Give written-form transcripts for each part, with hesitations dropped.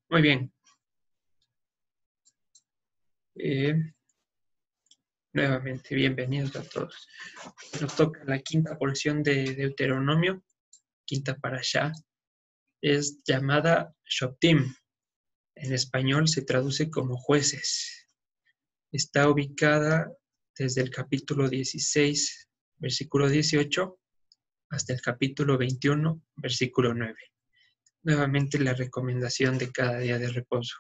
Muy bien. Eh, Nuevamente, bienvenidos a todos. Nos toca la quinta porción de Deuteronomio, quinta parashá. Es llamada Shoptim. En español se traduce como jueces. Está ubicada desde el capítulo 16, versículo 18, hasta el capítulo 21, versículo 9. Nuevamente la recomendación de cada día de reposo.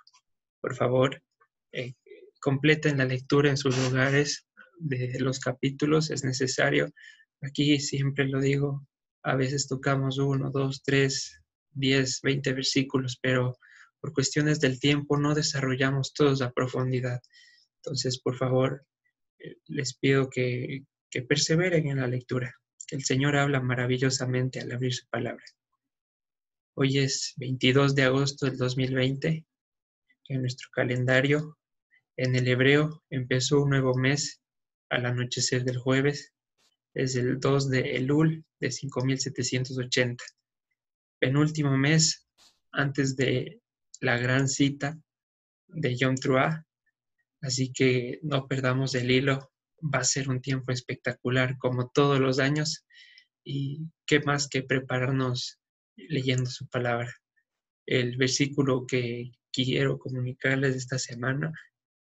Por favor, eh, completen la lectura en sus lugares de los capítulos, es necesario. Aquí siempre lo digo, a veces tocamos 1, 2, 3, 10, 20 versículos, pero por cuestiones del tiempo no desarrollamos todos a profundidad. Entonces, por favor, les pido que perseveren en la lectura, que el Señor habla maravillosamente al abrir su palabra. Hoy es 22 de agosto del 2020, en nuestro calendario. En el hebreo empezó un nuevo mes al anochecer del jueves, es el 2 de Elul de 5780, penúltimo mes antes de la gran cita de Yom Teruah, así que no perdamos el hilo, va a ser un tiempo espectacular como todos los años y qué más que prepararnos leyendo su palabra. El versículo que quiero comunicarles esta semana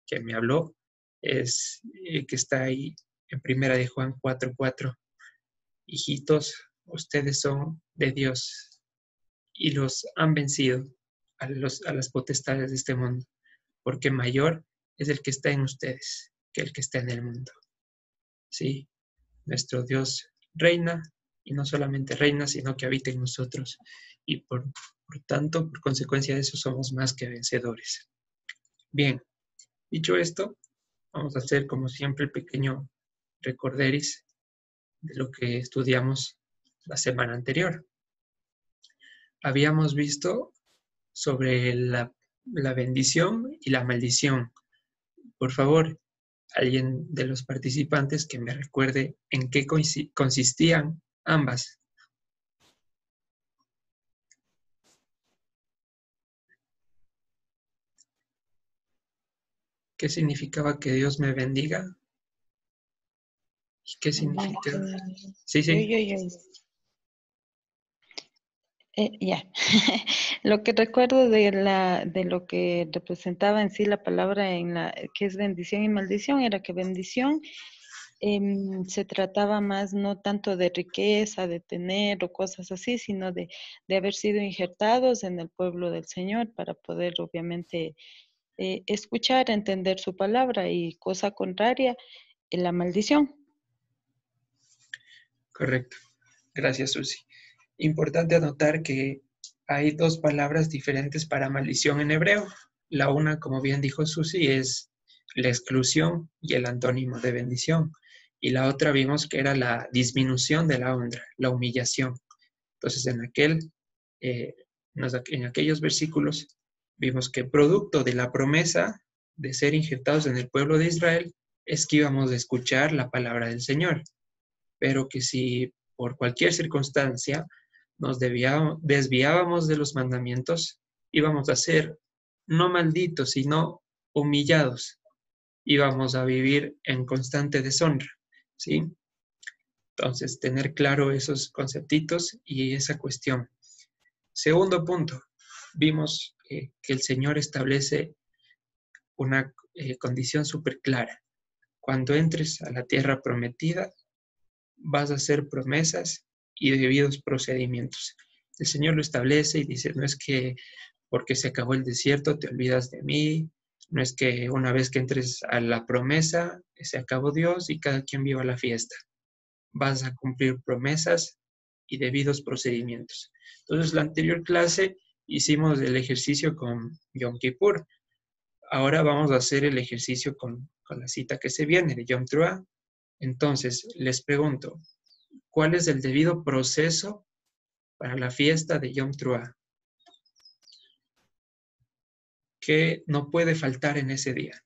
que me habló es que está ahí en primera de Juan 4:4. Hijitos, ustedes son de Dios y los han vencido a las potestades de este mundo, porque mayor es el que está en ustedes que el que está en el mundo. Sí, nuestro Dios reina y no solamente reina, sino que habita en nosotros y por tanto, por consecuencia de eso, somos más que vencedores. Bien, dicho esto, vamos a hacer como siempre el pequeño recorderis de lo que estudiamos la semana anterior. Habíamos visto sobre la bendición y la maldición. Por favor, alguien de los participantes que me recuerde en qué consistían ambas. ¿Qué significaba que Dios me bendiga? ¿Y qué significa? Sí, Yo, sí. yo, yo. Ya. Lo que recuerdo de lo que representaba en sí la palabra que es bendición y maldición era que bendición se trataba más no tanto de riqueza, de tener o cosas así, sino de haber sido injertados en el pueblo del Señor para poder obviamente escuchar, entender su palabra, y cosa contraria, la maldición. Correcto. Gracias, Susi. Importante anotar que hay dos palabras diferentes para maldición en hebreo. La una, como bien dijo Susi, es la exclusión y el antónimo de bendición. Y la otra vimos que era la disminución de la honra, la humillación. Entonces, eh, en aquellos versículos vimos que producto de la promesa de ser injertados en el pueblo de Israel es que íbamos a escuchar la palabra del Señor, pero que si por cualquier circunstancia nos desviábamos de los mandamientos, íbamos a ser no malditos, sino humillados, íbamos a vivir en constante deshonra, ¿sí? Entonces, tener claro esos conceptitos y esa cuestión. Segundo punto, vimos que el Señor establece una condición súper clara. Cuando entres a la tierra prometida, vas a hacer promesas y debidos procedimientos. El Señor lo establece y dice, no es que porque se acabó el desierto te olvidas de mí, no es que una vez que entres a la promesa se acabó Dios y cada quien viva la fiesta. Vas a cumplir promesas y debidos procedimientos. Entonces, la anterior clase hicimos el ejercicio con Yom Kippur. Ahora vamos a hacer el ejercicio con la cita que se viene de Yom Teruah. Entonces, les pregunto, ¿cuál es el debido proceso para la fiesta de Yom Teruah? ¿Qué no puede faltar en ese día?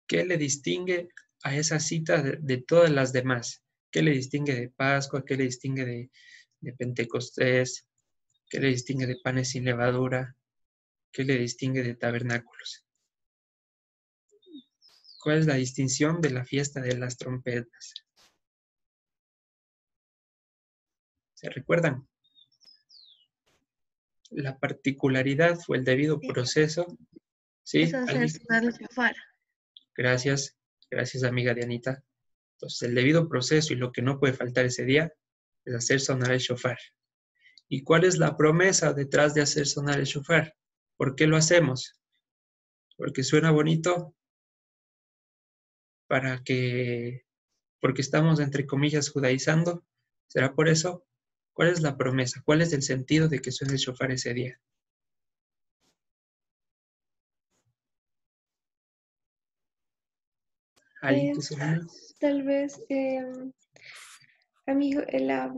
¿Qué le distingue a esa cita de todas las demás? ¿Qué le distingue de Pascua? ¿Qué le distingue de Pentecostés? ¿Qué le distingue de panes sin levadura? ¿Qué le distingue de tabernáculos? ¿Cuál es la distinción de la fiesta de las trompetas? ¿Se recuerdan? La particularidad fue el debido proceso. ¿Sí? Es hacer sonar el shofar. Gracias. Gracias, amiga Dianita. Entonces, el debido proceso y lo que no puede faltar ese día es hacer sonar el shofar. ¿Y cuál es la promesa detrás de hacer sonar el shofar? ¿Por qué lo hacemos? Porque suena bonito, porque estamos, entre comillas, judaizando. ¿Será por eso? ¿Cuál es la promesa? ¿Cuál es el sentido de que suene el shofar ese día? ¿Alguien que se une? Tal vez, amigo, la,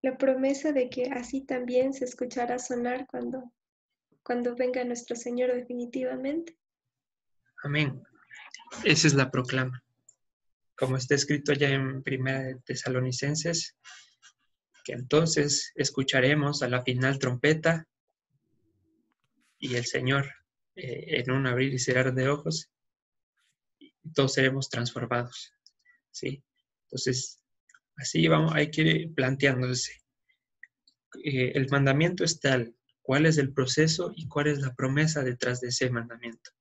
la promesa de que así también se escuchará sonar cuando venga nuestro Señor definitivamente. Amén. Esa es la proclama. Como está escrito ya en Primera de Tesalonicenses, que entonces escucharemos a la final trompeta y el Señor en un abrir y cerrar de ojos, y todos seremos transformados. ¿Sí? Entonces, así vamos, hay que ir planteándose. El mandamiento es tal, cuál es el proceso y cuál es la promesa detrás de ese mandamiento.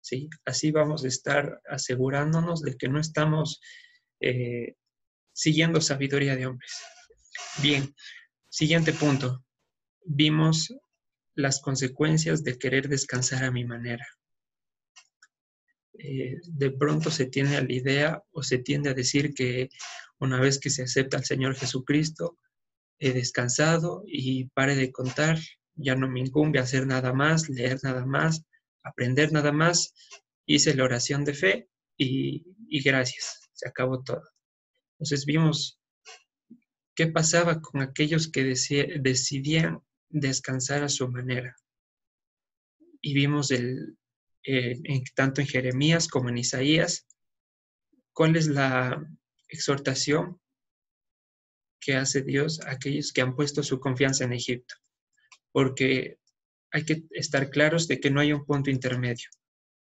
¿Sí? Así vamos a estar asegurándonos de que no estamos siguiendo sabiduría de hombres. Bien, siguiente punto. Vimos las consecuencias de querer descansar a mi manera. De pronto se tiene la idea o se tiende a decir que una vez que se acepta al Señor Jesucristo, he descansado y pare de contar, ya no me incumbe hacer nada más, leer nada más, aprender nada más, hice la oración de fe y gracias, se acabó todo. Entonces vimos qué pasaba con aquellos que decidían descansar a su manera. Y vimos tanto en Jeremías como en Isaías, cuál es la exhortación que hace Dios a aquellos que han puesto su confianza en Egipto. Porque hay que estar claros de que no hay un punto intermedio.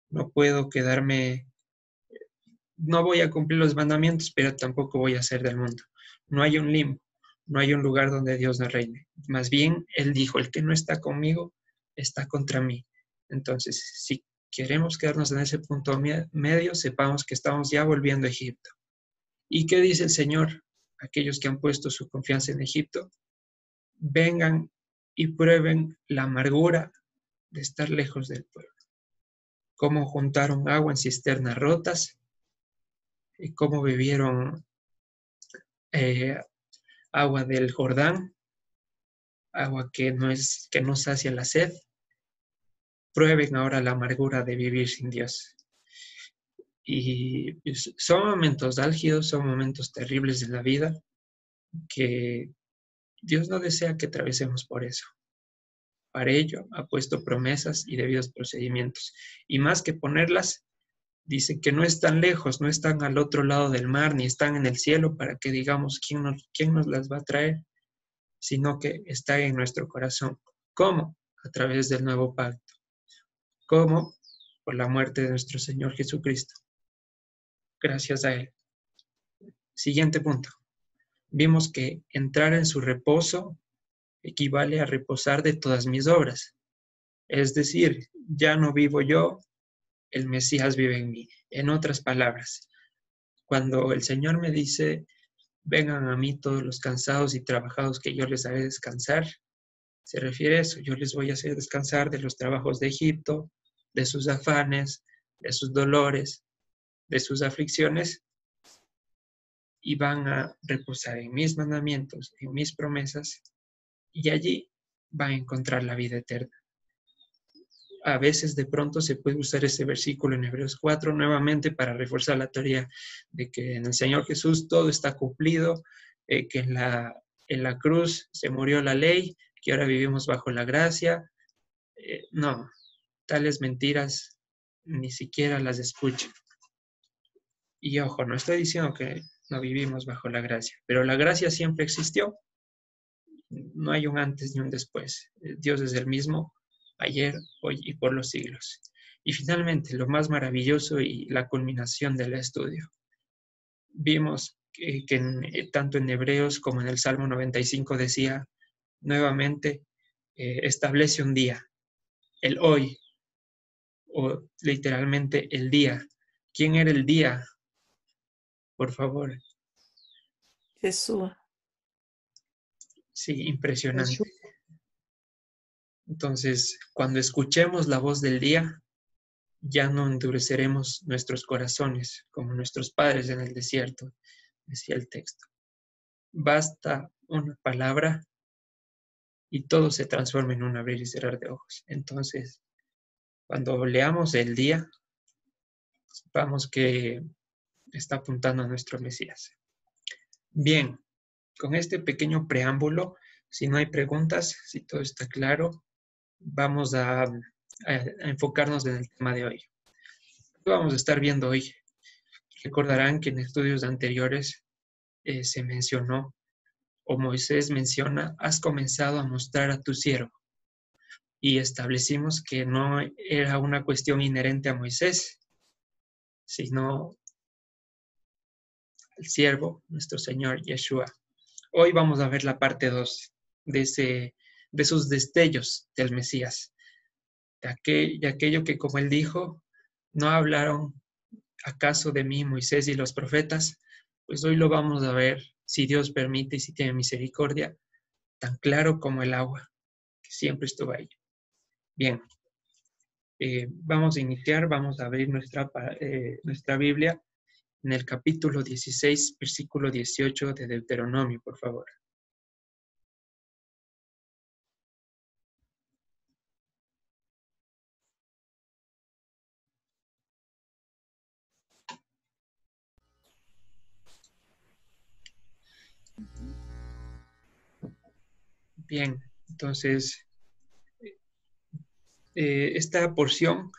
No puedo quedarme, no voy a cumplir los mandamientos, pero tampoco voy a ser del mundo. No hay un limbo, no hay un lugar donde Dios no reine. Más bien, Él dijo, el que no está conmigo, está contra mí. Entonces, si queremos quedarnos en ese punto medio, sepamos que estamos ya volviendo a Egipto. ¿Y qué dice el Señor? Aquellos que han puesto su confianza en Egipto, vengan y prueben la amargura de estar lejos del pueblo. Cómo juntaron agua en cisternas rotas y cómo bebieron agua del Jordán, agua que no sacia la sed. Prueben ahora la amargura de vivir sin Dios. Y son momentos álgidos, son momentos terribles de la vida que Dios no desea que atravesemos por eso. Para ello ha puesto promesas y debidos procedimientos. Y más que ponerlas, dice que no están lejos, no están al otro lado del mar, ni están en el cielo para que digamos quién nos las va a traer, sino que está en nuestro corazón. ¿Cómo? A través del nuevo pacto. ¿Cómo? Por la muerte de nuestro Señor Jesucristo. Gracias a Él. Siguiente punto. Vimos que entrar en su reposo equivale a reposar de todas mis obras. Es decir, ya no vivo yo, el Mesías vive en mí. En otras palabras, cuando el Señor me dice, vengan a mí todos los cansados y trabajados que yo les haré descansar, se refiere a eso. Yo les voy a hacer descansar de los trabajos de Egipto, de sus afanes, de sus dolores, de sus aflicciones, y van a reposar en mis mandamientos, en mis promesas, y allí van a encontrar la vida eterna. A veces de pronto se puede usar ese versículo en Hebreos 4 nuevamente para reforzar la teoría de que en el Señor Jesús todo está cumplido, que en la cruz se murió la ley, que ahora vivimos bajo la gracia. No, tales mentiras ni siquiera las escucha. Y ojo, no estoy diciendo que no vivimos bajo la gracia, pero la gracia siempre existió. No hay un antes ni un después. Dios es el mismo ayer, hoy y por los siglos. Y finalmente, lo más maravilloso y la culminación del estudio. Vimos que tanto en Hebreos como en el Salmo 95 decía nuevamente, establece un día, el hoy, o literalmente el día. ¿Quién era el día? Por favor. Jesús. Sí, impresionante. Entonces, cuando escuchemos la voz del día, ya no endureceremos nuestros corazones como nuestros padres en el desierto, decía el texto. Basta una palabra y todo se transforma en un abrir y cerrar de ojos. Entonces, cuando leamos el día, sepamos que está apuntando a nuestro Mesías. Bien, con este pequeño preámbulo, si no hay preguntas, si todo está claro, vamos a enfocarnos en el tema de hoy. ¿Qué vamos a estar viendo hoy? Recordarán que en estudios anteriores se mencionó, o Moisés menciona, has comenzado a mostrar a tu siervo. Y establecimos que no era una cuestión inherente a Moisés, sino al siervo, nuestro Señor Yeshua. Hoy vamos a ver la parte 2 de esos destellos del Mesías, de aquello que, como él dijo, no hablaron acaso de mí Moisés y los profetas. Pues hoy lo vamos a ver, si Dios permite y si tiene misericordia, tan claro como el agua, que siempre estuvo ahí. Bien, vamos a iniciar, vamos a abrir nuestra Biblia en el capítulo 16, versículo 18 de Deuteronomio, por favor. Bien, entonces, esta porción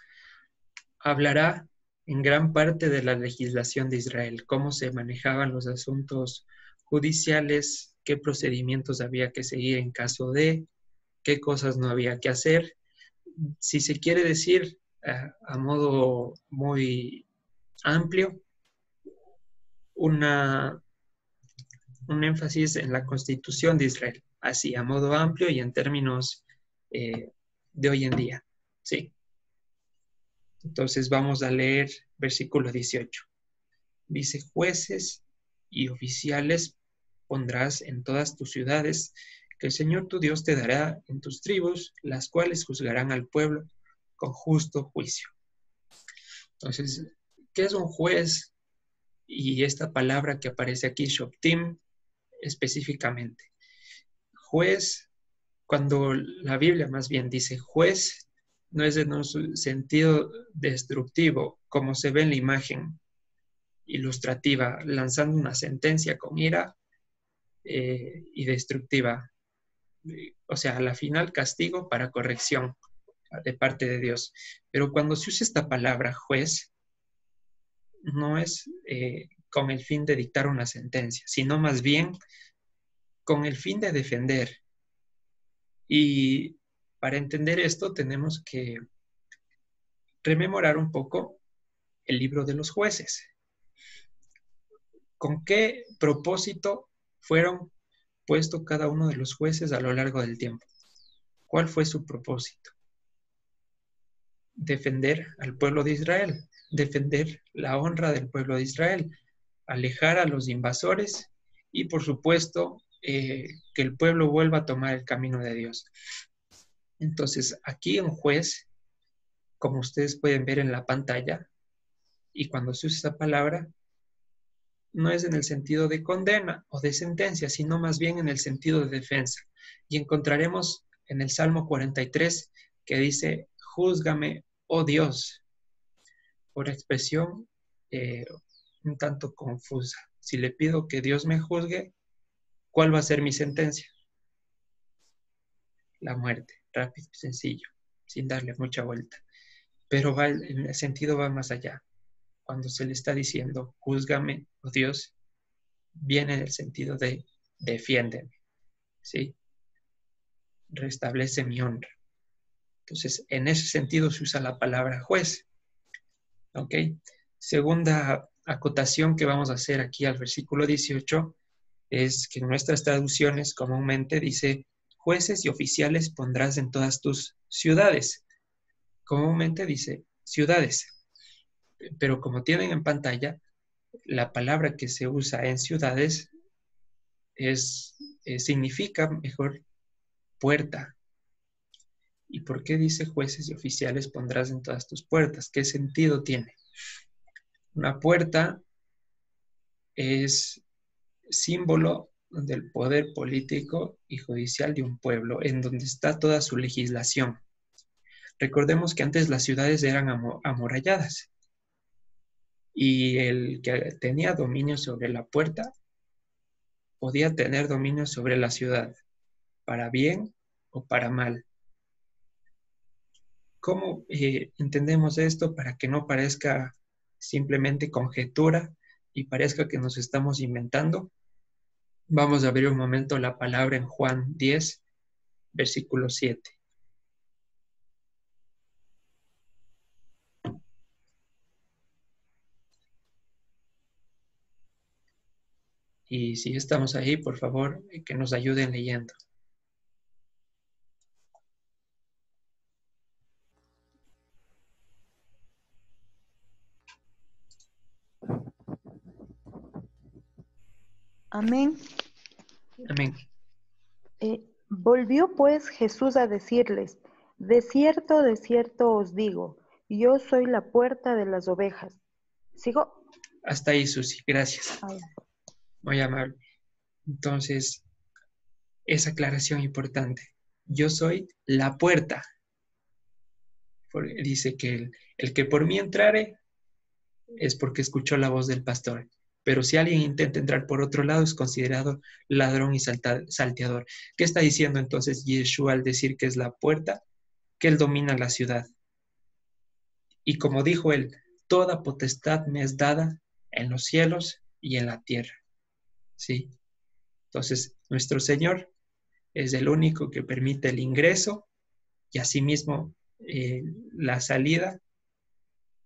hablará en gran parte de la legislación de Israel, cómo se manejaban los asuntos judiciales, qué procedimientos había que seguir en caso de, qué cosas no había que hacer. Si se quiere decir a modo muy amplio, un énfasis en la Constitución de Israel, así a modo amplio y en términos de hoy en día. Sí. Entonces vamos a leer versículo 18. Dice, jueces y oficiales pondrás en todas tus ciudades, que el Señor tu Dios te dará en tus tribus, las cuales juzgarán al pueblo con justo juicio. Entonces, ¿qué es un juez? Y esta palabra que aparece aquí, Shoptim, específicamente. Juez, cuando la Biblia más bien dice juez, no es en un sentido destructivo, como se ve en la imagen ilustrativa, lanzando una sentencia con ira y destructiva. O sea, a la final castigo para corrección de parte de Dios. Pero cuando se usa esta palabra juez, no es con el fin de dictar una sentencia, sino más bien con el fin de defender. Y para entender esto tenemos que rememorar un poco el libro de los jueces. ¿Con qué propósito fueron puestos cada uno de los jueces a lo largo del tiempo? ¿Cuál fue su propósito? Defender al pueblo de Israel, defender la honra del pueblo de Israel, alejar a los invasores y, por supuesto, que el pueblo vuelva a tomar el camino de Dios. Entonces, aquí un juez, como ustedes pueden ver en la pantalla, y cuando se usa esa palabra, no es en el sentido de condena o de sentencia, sino más bien en el sentido de defensa. Y encontraremos en el Salmo 43 que dice, júzgame, oh Dios, por expresión un tanto confusa. Si le pido que Dios me juzgue, ¿cuál va a ser mi sentencia? La muerte, rápido y sencillo, sin darle mucha vuelta. pero el sentido va más allá. Cuando se le está diciendo, júzgame, oh Dios, viene en el sentido de defiéndeme, ¿sí? Restablece mi honra. Entonces, en ese sentido se usa la palabra juez, ¿ok? Segunda acotación que vamos a hacer aquí al versículo 18 es que en nuestras traducciones comúnmente dice, jueces y oficiales pondrás en todas tus ciudades. Comúnmente dice ciudades, pero como tienen en pantalla, la palabra que se usa en ciudades significa mejor puerta. ¿Y por qué dice jueces y oficiales pondrás en todas tus puertas? ¿Qué sentido tiene? Una puerta es símbolo del poder político y judicial de un pueblo, en donde está toda su legislación. Recordemos que antes las ciudades eran amuralladas y el que tenía dominio sobre la puerta podía tener dominio sobre la ciudad, para bien o para mal. ¿Cómo entendemos esto para que no parezca simplemente conjetura y parezca que nos estamos inventando? Vamos a abrir un momento la palabra en Juan 10, versículo 7. Y si estamos ahí, por favor, que nos ayuden leyendo. Amén. Amén. Volvió pues Jesús a decirles, de cierto os digo, yo soy la puerta de las ovejas. ¿Sigo? Hasta ahí, Susi. Gracias. Ay, Muy amable. Entonces, esa aclaración importante. Yo soy la puerta. Dice que el que por mí entrare es porque escuchó la voz del pastor. Pero si alguien intenta entrar por otro lado, es considerado ladrón y salteador. ¿Qué está diciendo entonces Yeshua al decir que es la puerta? Que él domina la ciudad. Y como dijo él, toda potestad me es dada en los cielos y en la tierra. ¿Sí? Entonces, nuestro Señor es el único que permite el ingreso y asimismo la salida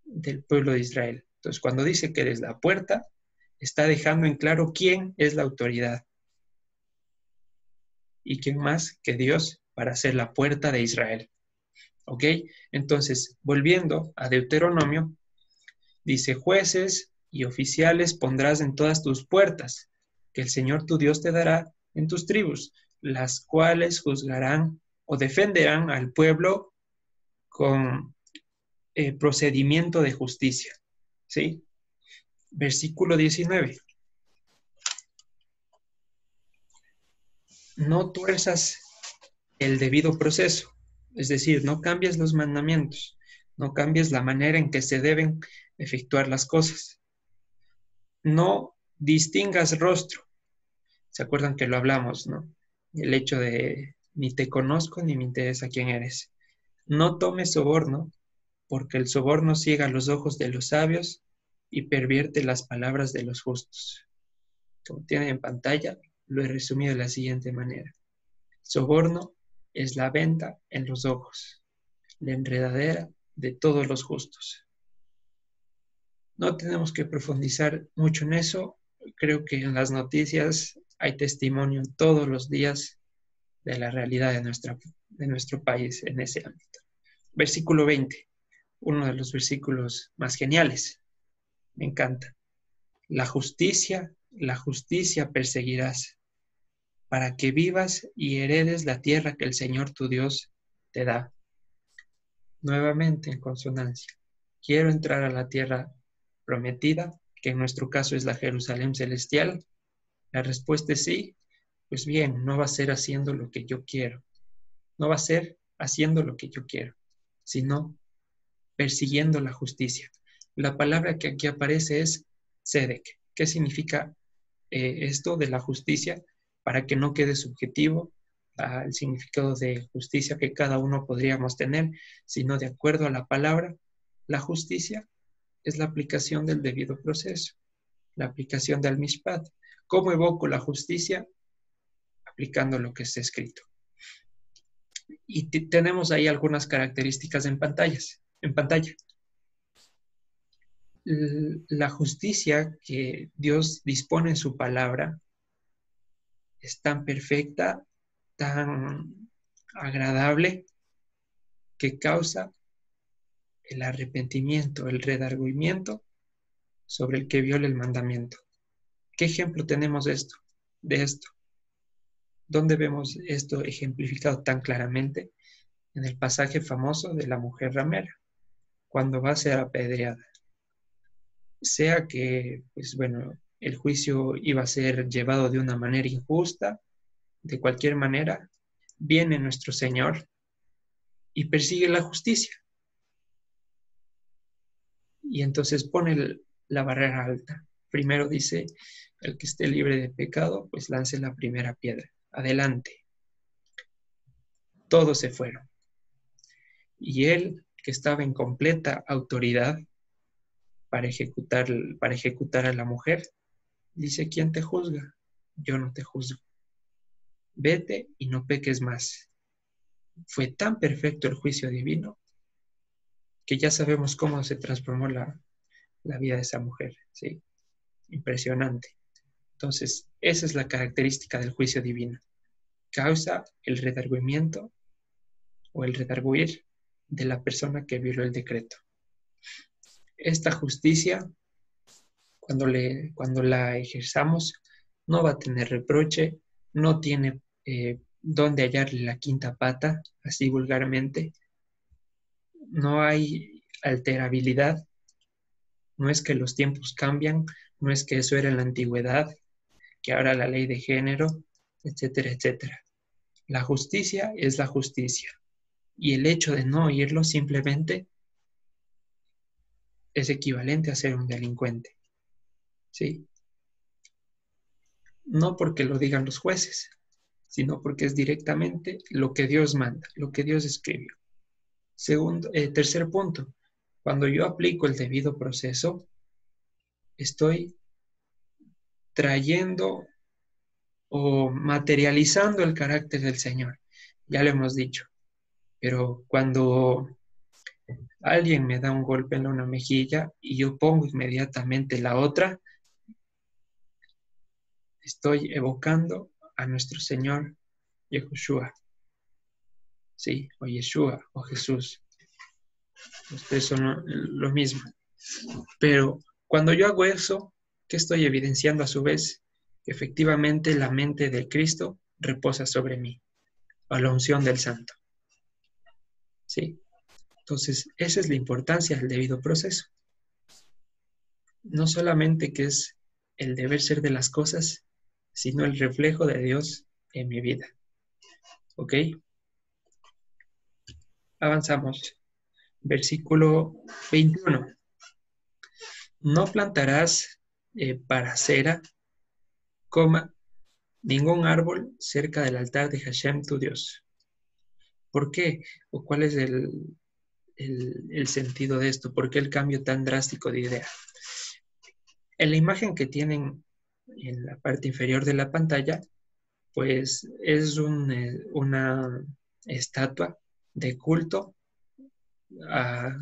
del pueblo de Israel. Entonces, cuando dice que eres la puerta, está dejando en claro quién es la autoridad. ¿Y quién más que Dios para ser la puerta de Israel? ¿Ok? Entonces, volviendo a Deuteronomio, dice, jueces y oficiales pondrás en todas tus puertas, que el Señor tu Dios te dará en tus tribus, las cuales juzgarán o defenderán al pueblo con procedimiento de justicia. ¿Sí? Versículo 19. No tuerzas el debido proceso, es decir, no cambies los mandamientos, no cambies la manera en que se deben efectuar las cosas. No distingas rostro. ¿Se acuerdan que lo hablamos, no? El hecho de ni te conozco ni me interesa quién eres. No tomes soborno, porque el soborno ciega los ojos de los sabios y pervierte las palabras de los justos. Como tienen en pantalla, lo he resumido de la siguiente manera. Soborno es la venta en los ojos, la enredadera de todos los justos. No tenemos que profundizar mucho en eso. Creo que en las noticias hay testimonio todos los días de la realidad de nuestro país en ese ámbito. Versículo 20, uno de los versículos más geniales. Me encanta. La justicia perseguirás, para que vivas y heredes la tierra que el Señor tu Dios te da. Nuevamente en consonancia. Quiero entrar a la tierra prometida, que en nuestro caso es la Jerusalén celestial. La respuesta es sí. Pues bien, no va a ser haciendo lo que yo quiero. No va a ser haciendo lo que yo quiero, sino persiguiendo la justicia. La palabra que aquí aparece es tzedek. ¿Qué significa esto de la justicia? Para que no quede subjetivo al significado de justicia que cada uno podríamos tener, sino de acuerdo a la palabra, La justicia es la aplicación del debido proceso, la aplicación del mishpat. ¿Cómo evoco la justicia? Aplicando lo que está escrito. Y tenemos ahí algunas características en pantalla. La justicia que Dios dispone en su palabra es tan perfecta, tan agradable, que causa el arrepentimiento, el redargüimiento sobre el que viola el mandamiento. ¿Qué ejemplo tenemos de esto? ¿Dónde vemos esto ejemplificado tan claramente? En el pasaje famoso de la mujer ramera, cuando va a ser apedreada. Sea que, pues bueno, el juicio iba a ser llevado de una manera injusta, de cualquier manera, viene nuestro Señor y persigue la justicia. Y entonces pone la barrera alta. Primero dice, el que esté libre de pecado, pues lance la primera piedra. Adelante. Todos se fueron. Y él, que estaba en completa autoridad para ejecutar a la mujer, dice, ¿quién te juzga? Yo no te juzgo. Vete y no peques más. Fue tan perfecto el juicio divino que ya sabemos cómo se transformó la vida de esa mujer. ¿Sí? Impresionante. Entonces, esa es la característica del juicio divino. Causa el redargüimiento o el redarguir de la persona que violó el decreto. Esta justicia, cuando la ejerzamos, no va a tener reproche, no tiene dónde hallarle la quinta pata, así vulgarmente. No hay alterabilidad. No es que los tiempos cambian, no es que eso era en la antigüedad, que ahora la ley de género, etcétera, etcétera. La justicia es la justicia. Y el hecho de no oírlo simplemente es equivalente a ser un delincuente. ¿Sí? No porque lo digan los jueces, sino porque es directamente lo que Dios manda, lo que Dios escribió. Tercer punto, cuando yo aplico el debido proceso, estoy trayendo o materializando el carácter del Señor. Ya lo hemos dicho, pero cuando alguien me da un golpe en una mejilla y yo pongo inmediatamente la otra, estoy evocando a nuestro Señor Yahushua. Sí, o Yeshua, o Jesús. Ustedes son lo mismo. Pero cuando yo hago eso, ¿qué estoy evidenciando a su vez? Que efectivamente la mente del Cristo reposa sobre mí, a la unción del Santo. ¿Sí? Entonces, esa es la importancia del debido proceso. No solamente que es el deber ser de las cosas, sino el reflejo de Dios en mi vida. ¿Ok? Avanzamos. Versículo 21. No plantarás para cera, ningún árbol cerca del altar de Hashem tu Dios. ¿Por qué? ¿O cuál es el sentido de esto? ¿Por qué el cambio tan drástico de idea? En la imagen que tienen en la parte inferior de la pantalla, pues es una estatua de culto a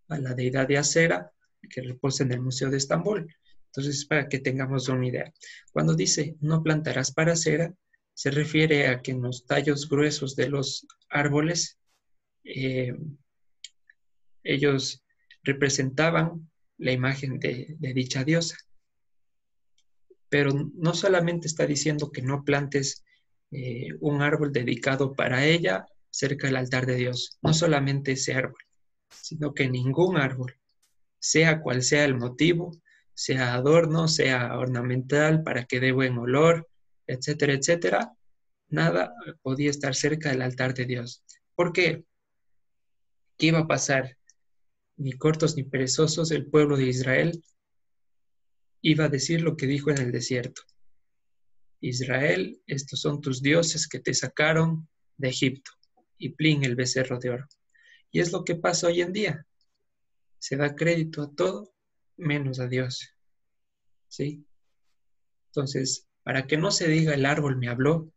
la deidad de Asera que reposa en el Museo de Estambul. Entonces, para que tengamos una idea. Cuando dice no plantarás para cera, se refiere a que en los tallos gruesos de los árboles, ellos representaban la imagen de dicha diosa. Pero no solamente está diciendo que no plantes un árbol dedicado para ella cerca del altar de Dios. No solamente ese árbol, sino que ningún árbol, sea cual sea el motivo, sea adorno, sea ornamental, para que dé buen olor, etcétera, etcétera, nada podía estar cerca del altar de Dios. ¿Por qué? ¿Qué iba a pasar? Ni cortos ni perezosos, el pueblo de Israel iba a decir lo que dijo en el desierto. Israel, estos son tus dioses que te sacaron de Egipto. Y plin, el becerro de oro. Y es lo que pasa hoy en día. se da crédito a todo menos a Dios. ¿Sí? Entonces, para que no se diga el árbol me habló,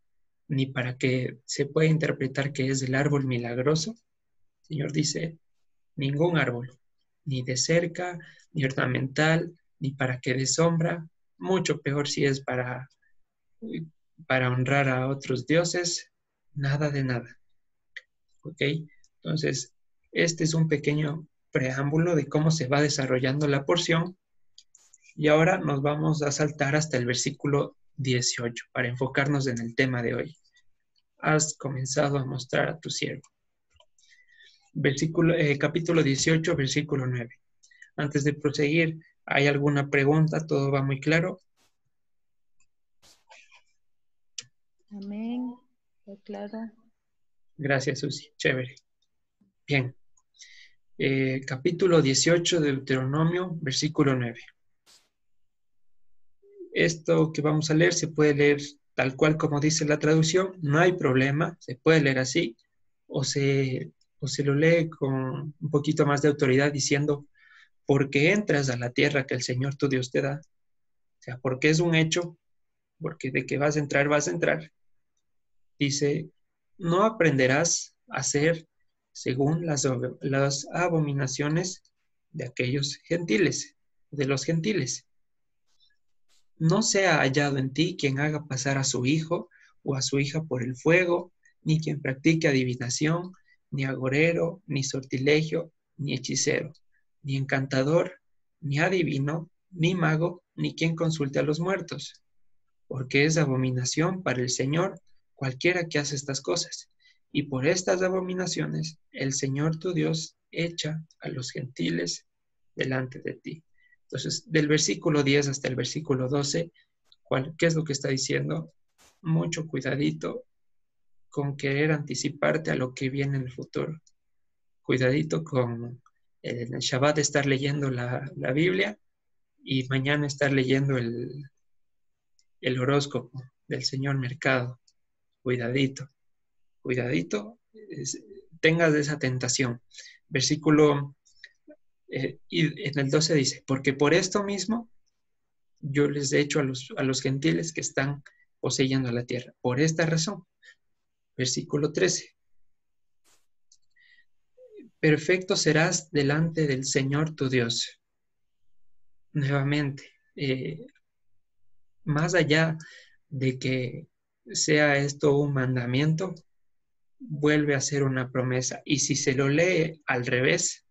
ni para que se pueda interpretar que es el árbol milagroso, el Señor dice, ningún árbol, ni de cerca, ni ornamental, ni para que dé sombra, mucho peor si es para honrar a otros dioses, nada de nada. ¿Ok? Entonces, este es un pequeño preámbulo de cómo se va desarrollando la porción. Y ahora nos vamos a saltar hasta el versículo 18 para enfocarnos en el tema de hoy. Has comenzado a mostrar a tu siervo. Capítulo 18, versículo 9. Antes de proseguir, ¿hay alguna pregunta? ¿Todo va muy claro? Amén. Está claro. Gracias, Susi. Chévere. Bien. Capítulo 18 de Deuteronomio, versículo 9. Esto que vamos a leer se puede leer tal cual como dice la traducción, no hay problema, se puede leer así, o se lo lee con un poquito más de autoridad diciendo, porque entras a la tierra que el Señor tu Dios te da. O sea, porque es un hecho, porque de que vas a entrar, vas a entrar. Dice, no aprenderás a hacer según las abominaciones de aquellos gentiles, de los gentiles. No sea hallado en ti quien haga pasar a su hijo o a su hija por el fuego, ni quien practique adivinación, ni agorero, ni sortilegio, ni hechicero, ni encantador, ni adivino, ni mago, ni quien consulte a los muertos, porque es abominación para el Señor cualquiera que hace estas cosas. Y por estas abominaciones el Señor tu Dios echa a los gentiles delante de ti. Entonces, del versículo 10 hasta el versículo 12, ¿qué es lo que está diciendo? Mucho cuidadito con querer anticiparte a lo que viene en el futuro. Cuidadito con en el Shabbat estar leyendo la Biblia y mañana estar leyendo el horóscopo del señor Mercado. Cuidadito, cuidadito, tengas esa tentación. Versículo y en el 12 dice, porque por esto mismo yo les he hecho a los gentiles que están poseyendo la tierra. Por esta razón. Versículo 13. Perfecto serás delante del Señor tu Dios. Nuevamente, más allá de que sea esto un mandamiento, vuelve a ser una promesa. Y si se lo lee al revés,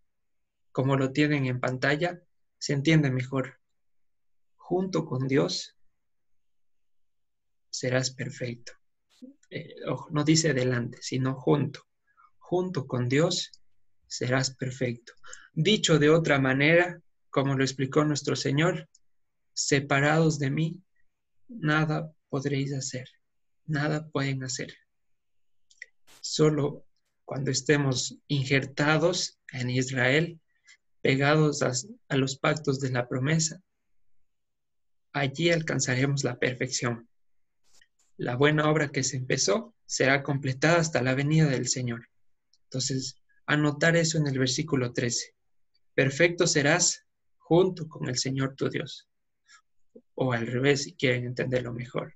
como lo tienen en pantalla, se entiende mejor. Junto con Dios serás perfecto. Ojo, no dice delante, sino junto. Junto con Dios serás perfecto. Dicho de otra manera, como lo explicó nuestro Señor, separados de mí, nada podréis hacer, nada pueden hacer. Solo cuando estemos injertados en Israel, pegados a los pactos de la promesa, allí alcanzaremos la perfección. La buena obra que se empezó será completada hasta la venida del Señor. Entonces, anotar eso en el versículo 13. Perfecto serás junto con el Señor tu Dios. O al revés, si quieren entenderlo mejor.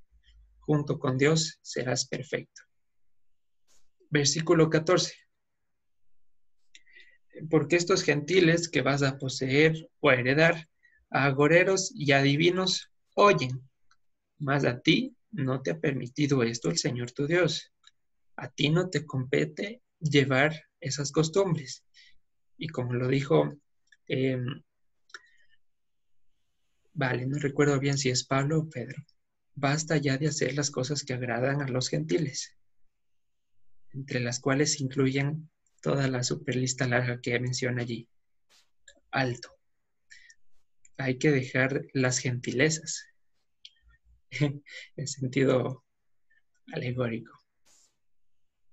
Junto con Dios serás perfecto. Versículo 14. Porque estos gentiles que vas a poseer o a heredar, a agoreros y adivinos, oyen, mas a ti no te ha permitido esto el Señor tu Dios. A ti no te compete llevar esas costumbres. Y como lo dijo, no recuerdo bien si es Pablo o Pedro, basta ya de hacer las cosas que agradan a los gentiles, entre las cuales incluyen toda la superlista larga que menciona allí. Alto. Hay que dejar las gentilezas, en sentido alegórico.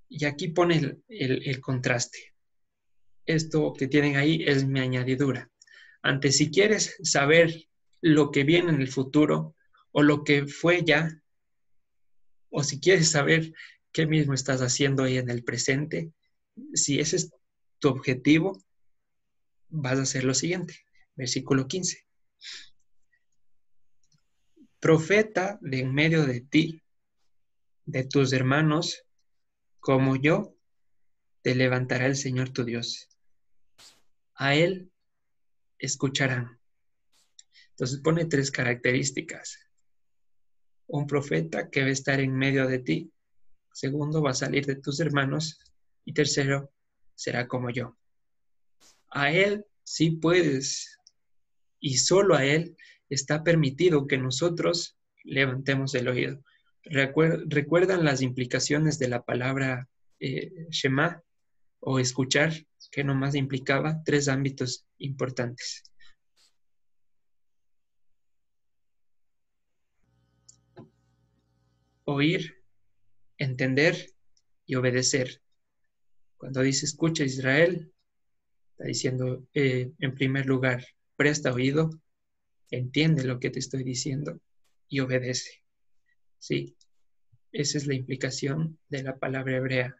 Y aquí pone el contraste. Esto que tienen ahí es mi añadidura. Antes, si quieres saber lo que viene en el futuro o lo que fue ya, o si quieres saber qué mismo estás haciendo ahí en el presente, si ese es tu objetivo, vas a hacer lo siguiente. Versículo 15. Profeta de en medio de ti, de tus hermanos, como yo, te levantará el Señor tu Dios. A Él escucharán. Entonces pone 3 características. Un profeta que va a estar en medio de ti. Segundo, va a salir de tus hermanos. Y tercero, será como yo. A Él sí puedes. Y solo a Él está permitido que nosotros levantemos el oído. ¿Recuerdan las implicaciones de la palabra Shema o escuchar? Que nomás implicaba 3 ámbitos importantes. Oír, entender y obedecer. Cuando dice escucha Israel, está diciendo en primer lugar, presta oído, entiende lo que te estoy diciendo y obedece. Sí, esa es la implicación de la palabra hebrea.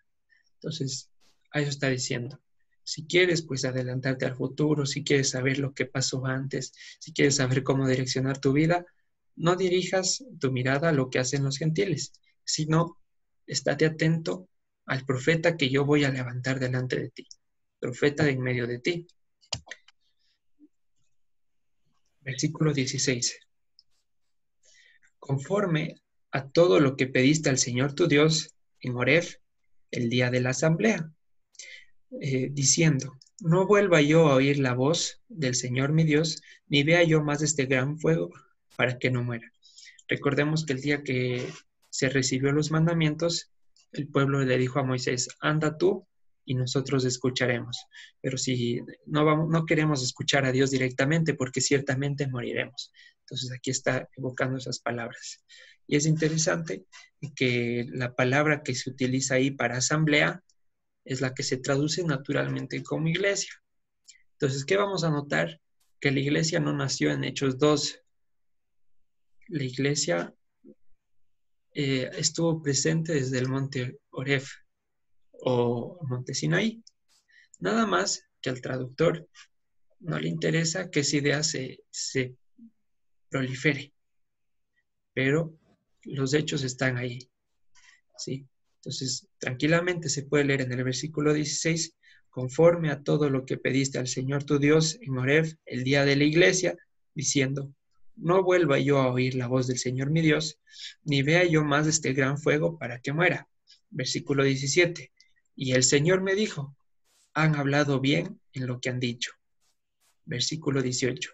Entonces, a eso está diciendo. Si quieres, pues adelantarte al futuro, si quieres saber lo que pasó antes, si quieres saber cómo direccionar tu vida, no dirijas tu mirada a lo que hacen los gentiles, sino estate atento al profeta que yo voy a levantar delante de ti, profeta de en medio de ti. Versículo 16. Conforme a todo lo que pediste al Señor tu Dios en Horeb, el día de la asamblea, diciendo, no vuelva yo a oír la voz del Señor mi Dios, ni vea yo más este gran fuego para que no muera. Recordemos que el día que se recibió los mandamientos, el pueblo le dijo a Moisés, anda tú y nosotros escucharemos. Pero si no queremos escuchar a Dios directamente, porque ciertamente moriremos. Entonces aquí está evocando esas palabras. Y es interesante que la palabra que se utiliza ahí para asamblea es la que se traduce naturalmente como iglesia. Entonces, ¿qué vamos a notar? Que la iglesia no nació en Hechos 2. La iglesia estuvo presente desde el monte Horeb o monte Sinaí. Nada más que al traductor no le interesa que esa idea se prolifere, pero los hechos están ahí, ¿sí? Entonces, tranquilamente se puede leer en el versículo 16, conforme a todo lo que pediste al Señor tu Dios en Horeb el día de la iglesia, diciendo, no vuelva yo a oír la voz del Señor mi Dios, ni vea yo más este gran fuego para que muera. Versículo 17, y el Señor me dijo, han hablado bien en lo que han dicho. Versículo 18,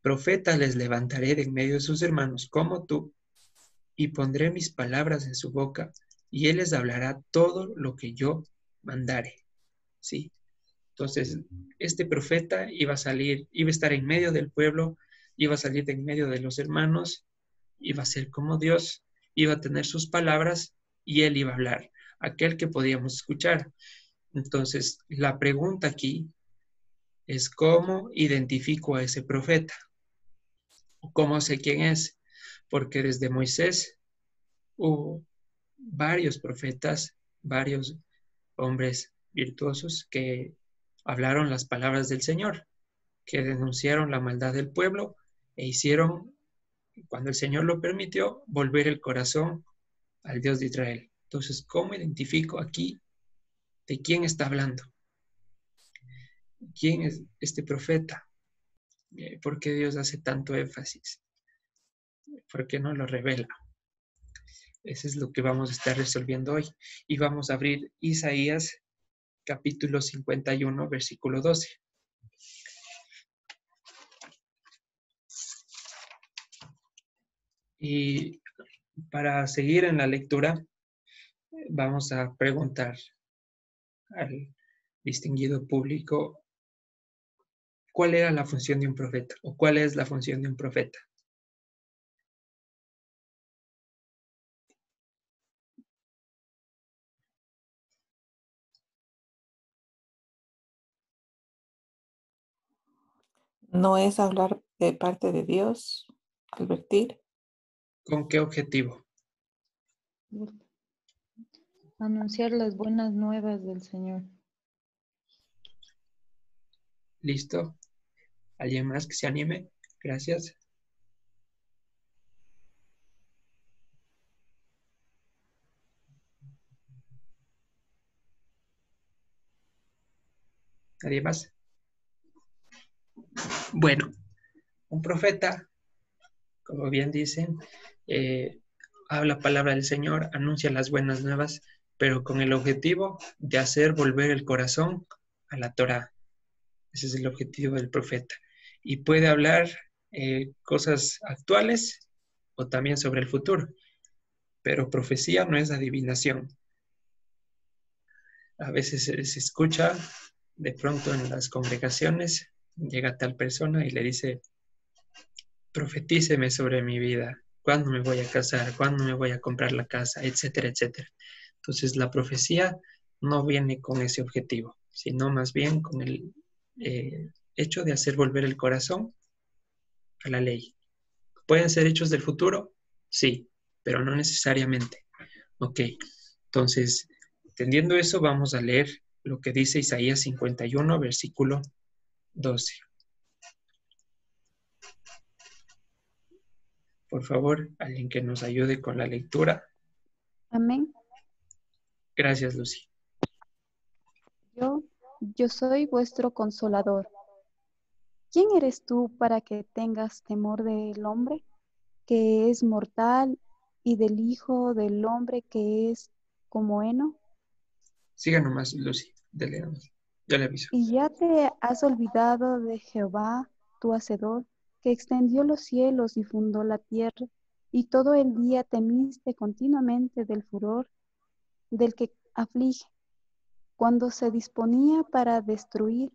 profetas les levantaré de en medio de sus hermanos como tú, y pondré mis palabras en su boca, y él les hablará todo lo que yo mandare. ¿Sí? Entonces, este profeta iba a estar en medio del pueblo, iba a salir de en medio de los hermanos, iba a ser como Dios, iba a tener sus palabras y él iba a hablar, aquel que podíamos escuchar. Entonces, la pregunta aquí es cómo identifico a ese profeta, o cómo sé quién es, porque desde Moisés hubo varios profetas, varios hombres virtuosos que hablaron las palabras del Señor, que denunciaron la maldad del pueblo e hicieron, cuando el Señor lo permitió, volver el corazón al Dios de Israel. Entonces, ¿cómo identifico aquí de quién está hablando? ¿Quién es este profeta? ¿Por qué Dios hace tanto énfasis? ¿Por qué no lo revela? Eso es lo que vamos a estar resolviendo hoy. Y vamos a abrir Isaías capítulo 51, versículo 12. Y para seguir en la lectura, vamos a preguntar al distinguido público cuál era la función de un profeta o cuál es la función de un profeta. No es hablar de parte de Dios, advertir. ¿Con qué objetivo? Anunciar las buenas nuevas del Señor. ¿Listo? ¿Alguien más que se anime? Gracias. ¿Nadie más? Bueno, un profeta, como bien dicen, habla palabra del Señor, anuncia las buenas nuevas, pero con el objetivo de hacer volver el corazón a la Torá. Ese es el objetivo del profeta. Y puede hablar cosas actuales o también sobre el futuro, pero profecía no es adivinación. A veces se escucha de pronto en las congregaciones, llega tal persona y le dice, profetíceme sobre mi vida, cuándo me voy a casar, cuándo me voy a comprar la casa, etcétera, etcétera. Entonces la profecía no viene con ese objetivo, sino más bien con el hecho de hacer volver el corazón a la ley. ¿Pueden ser hechos del futuro? Sí, pero no necesariamente. Ok, entonces, entendiendo eso, vamos a leer lo que dice Isaías 51, versículo 12. Por favor, alguien que nos ayude con la lectura. Amén. Gracias, Lucy. Yo soy vuestro consolador. ¿Quién eres tú para que tengas temor del hombre, que es mortal, y del Hijo del hombre, que es como heno? Siga nomás, Lucy. Dele nomás. Yo le aviso. Y ya te has olvidado de Jehová, tu Hacedor, que extendió los cielos y fundó la tierra, y todo el día temiste continuamente del furor del que aflige, cuando se disponía para destruir.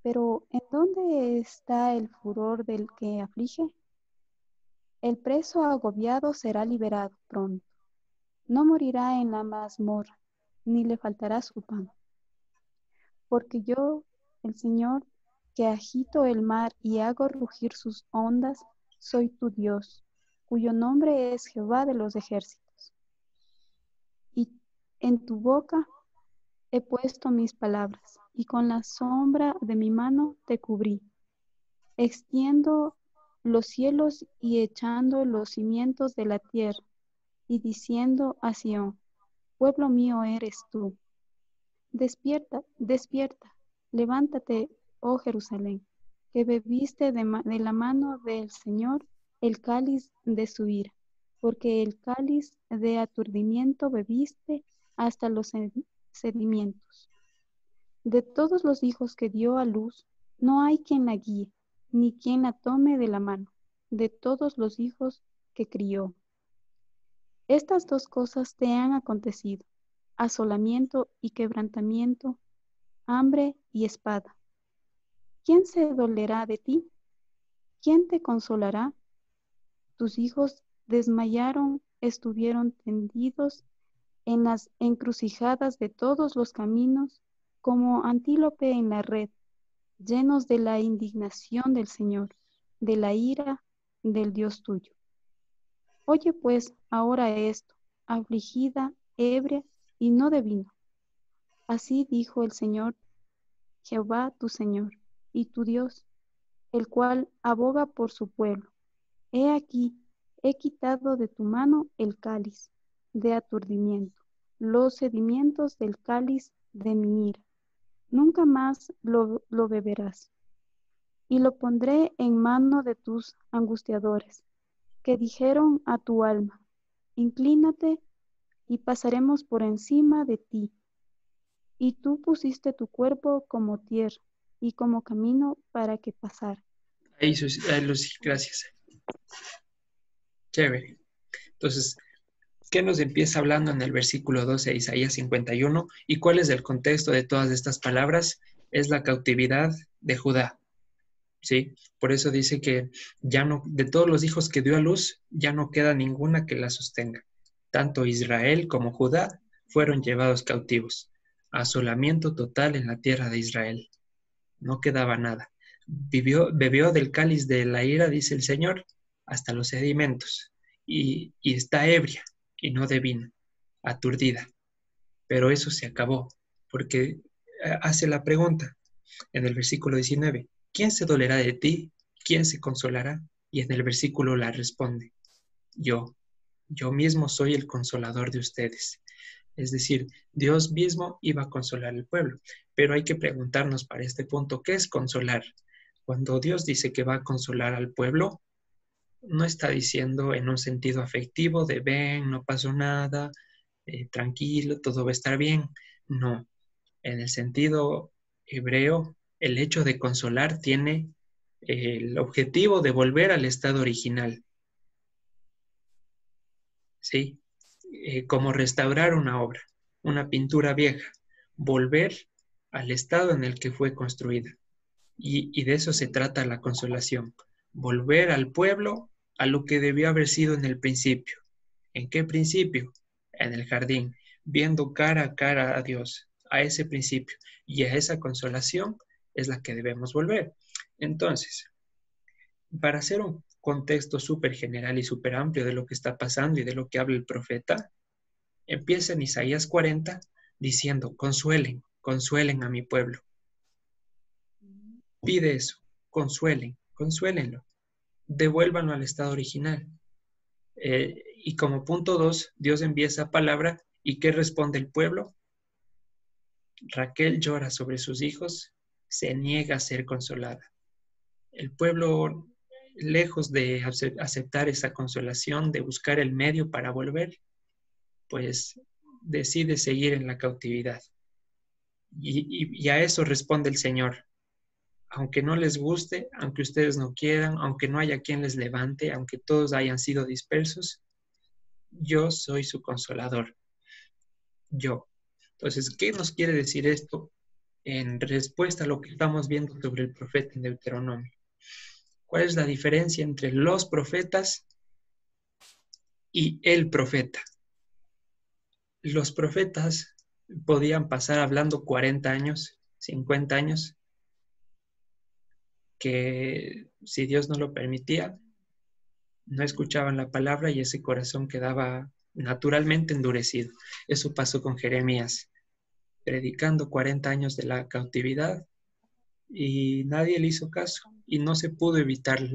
Pero ¿en dónde está el furor del que aflige? El preso agobiado será liberado pronto. No morirá en la mazmorra, ni le faltará su pan. Porque yo, el Señor, que agito el mar y hago rugir sus ondas, soy tu Dios, cuyo nombre es Jehová de los ejércitos. Y en tu boca he puesto mis palabras, y con la sombra de mi mano te cubrí. Extiendo los cielos y echando los cimientos de la tierra, y diciendo a Sión, pueblo mío eres tú. Despierta, despierta, levántate, oh Jerusalén, que bebiste de la mano del Señor el cáliz de su ira, porque el cáliz de aturdimiento bebiste hasta los sedimentos. De todos los hijos que dio a luz, no hay quien la guíe, ni quien la tome de la mano, de todos los hijos que crió. Estas dos cosas te han acontecido, asolamiento y quebrantamiento, hambre y espada. ¿Quién se dolerá de ti? ¿Quién te consolará? Tus hijos desmayaron, estuvieron tendidos en las encrucijadas de todos los caminos, como antílope en la red, llenos de la indignación del Señor, de la ira del Dios tuyo. Oye pues ahora esto, afligida, ebria y no de vino. Así dijo el Señor, Jehová tu Señor, y tu Dios, el cual aboga por su pueblo. He aquí, he quitado de tu mano el cáliz de aturdimiento, los sedimentos del cáliz de mi ira. Nunca más lo beberás. Y lo pondré en mano de tus angustiadores, que dijeron a tu alma, inclínate y pasaremos por encima de ti. Y tú pusiste tu cuerpo como tierra y como camino para que pasara. Ahí, Lucy, gracias. Chévere. Entonces, ¿qué nos empieza hablando en el versículo 12 de Isaías 51? ¿Y cuál es el contexto de todas estas palabras? Es la cautividad de Judá. ¿Sí? Por eso dice que ya no, de todos los hijos que dio a luz, ya no queda ninguna que la sostenga. Tanto Israel como Judá fueron llevados cautivos. Asolamiento total en la tierra de Israel. No quedaba nada. Bebió del cáliz de la ira, dice el Señor, hasta los sedimentos. Y está ebria y no de vino, aturdida. Pero eso se acabó, porque hace la pregunta, En el versículo 19, ¿quién se dolerá de ti? ¿Quién se consolará? Y en el versículo la responde, yo mismo soy el consolador de ustedes. Es decir, Dios mismo iba a consolar al pueblo. Pero hay que preguntarnos para este punto, ¿qué es consolar? Cuando Dios dice que va a consolar al pueblo, no está diciendo en un sentido afectivo de ven, no pasó nada, tranquilo, todo va a estar bien. No, en el sentido hebreo, el hecho de consolar tiene el objetivo de volver al estado original. ¿Sí? Como restaurar una obra, una pintura vieja, volver al estado en el que fue construida. Y de eso se trata la consolación, volver al pueblo a lo que debió haber sido en el principio. ¿En qué principio? En el jardín, viendo cara a cara a Dios, a ese principio. Y a esa consolación es la que debemos volver. Entonces, para hacer un contexto súper general y súper amplio de lo que está pasando y de lo que habla el profeta, empieza en Isaías 40 diciendo, consuelen, consuelen a mi pueblo. Pide eso, consuelen, consuélenlo, devuélvanlo al estado original. Y como punto 2, Dios envía esa palabra y ¿qué responde el pueblo? Raquel llora sobre sus hijos, se niega a ser consolada. El pueblo, lejos de aceptar esa consolación, de buscar el medio para volver, pues decide seguir en la cautividad. Y a eso responde el Señor. Aunque no les guste, aunque ustedes no quieran, aunque no haya quien les levante, aunque todos hayan sido dispersos, yo soy su consolador. Yo. Entonces, ¿qué nos quiere decir esto en respuesta a lo que estamos viendo sobre el profeta en Deuteronomio? ¿Cuál es la diferencia entre los profetas y el profeta? Los profetas podían pasar hablando 40 años, 50 años, que si Dios no lo permitía, no escuchaban la palabra y ese corazón quedaba naturalmente endurecido. Eso pasó con Jeremías, predicando 40 años de la cautividad y nadie le hizo caso y no se pudo evitar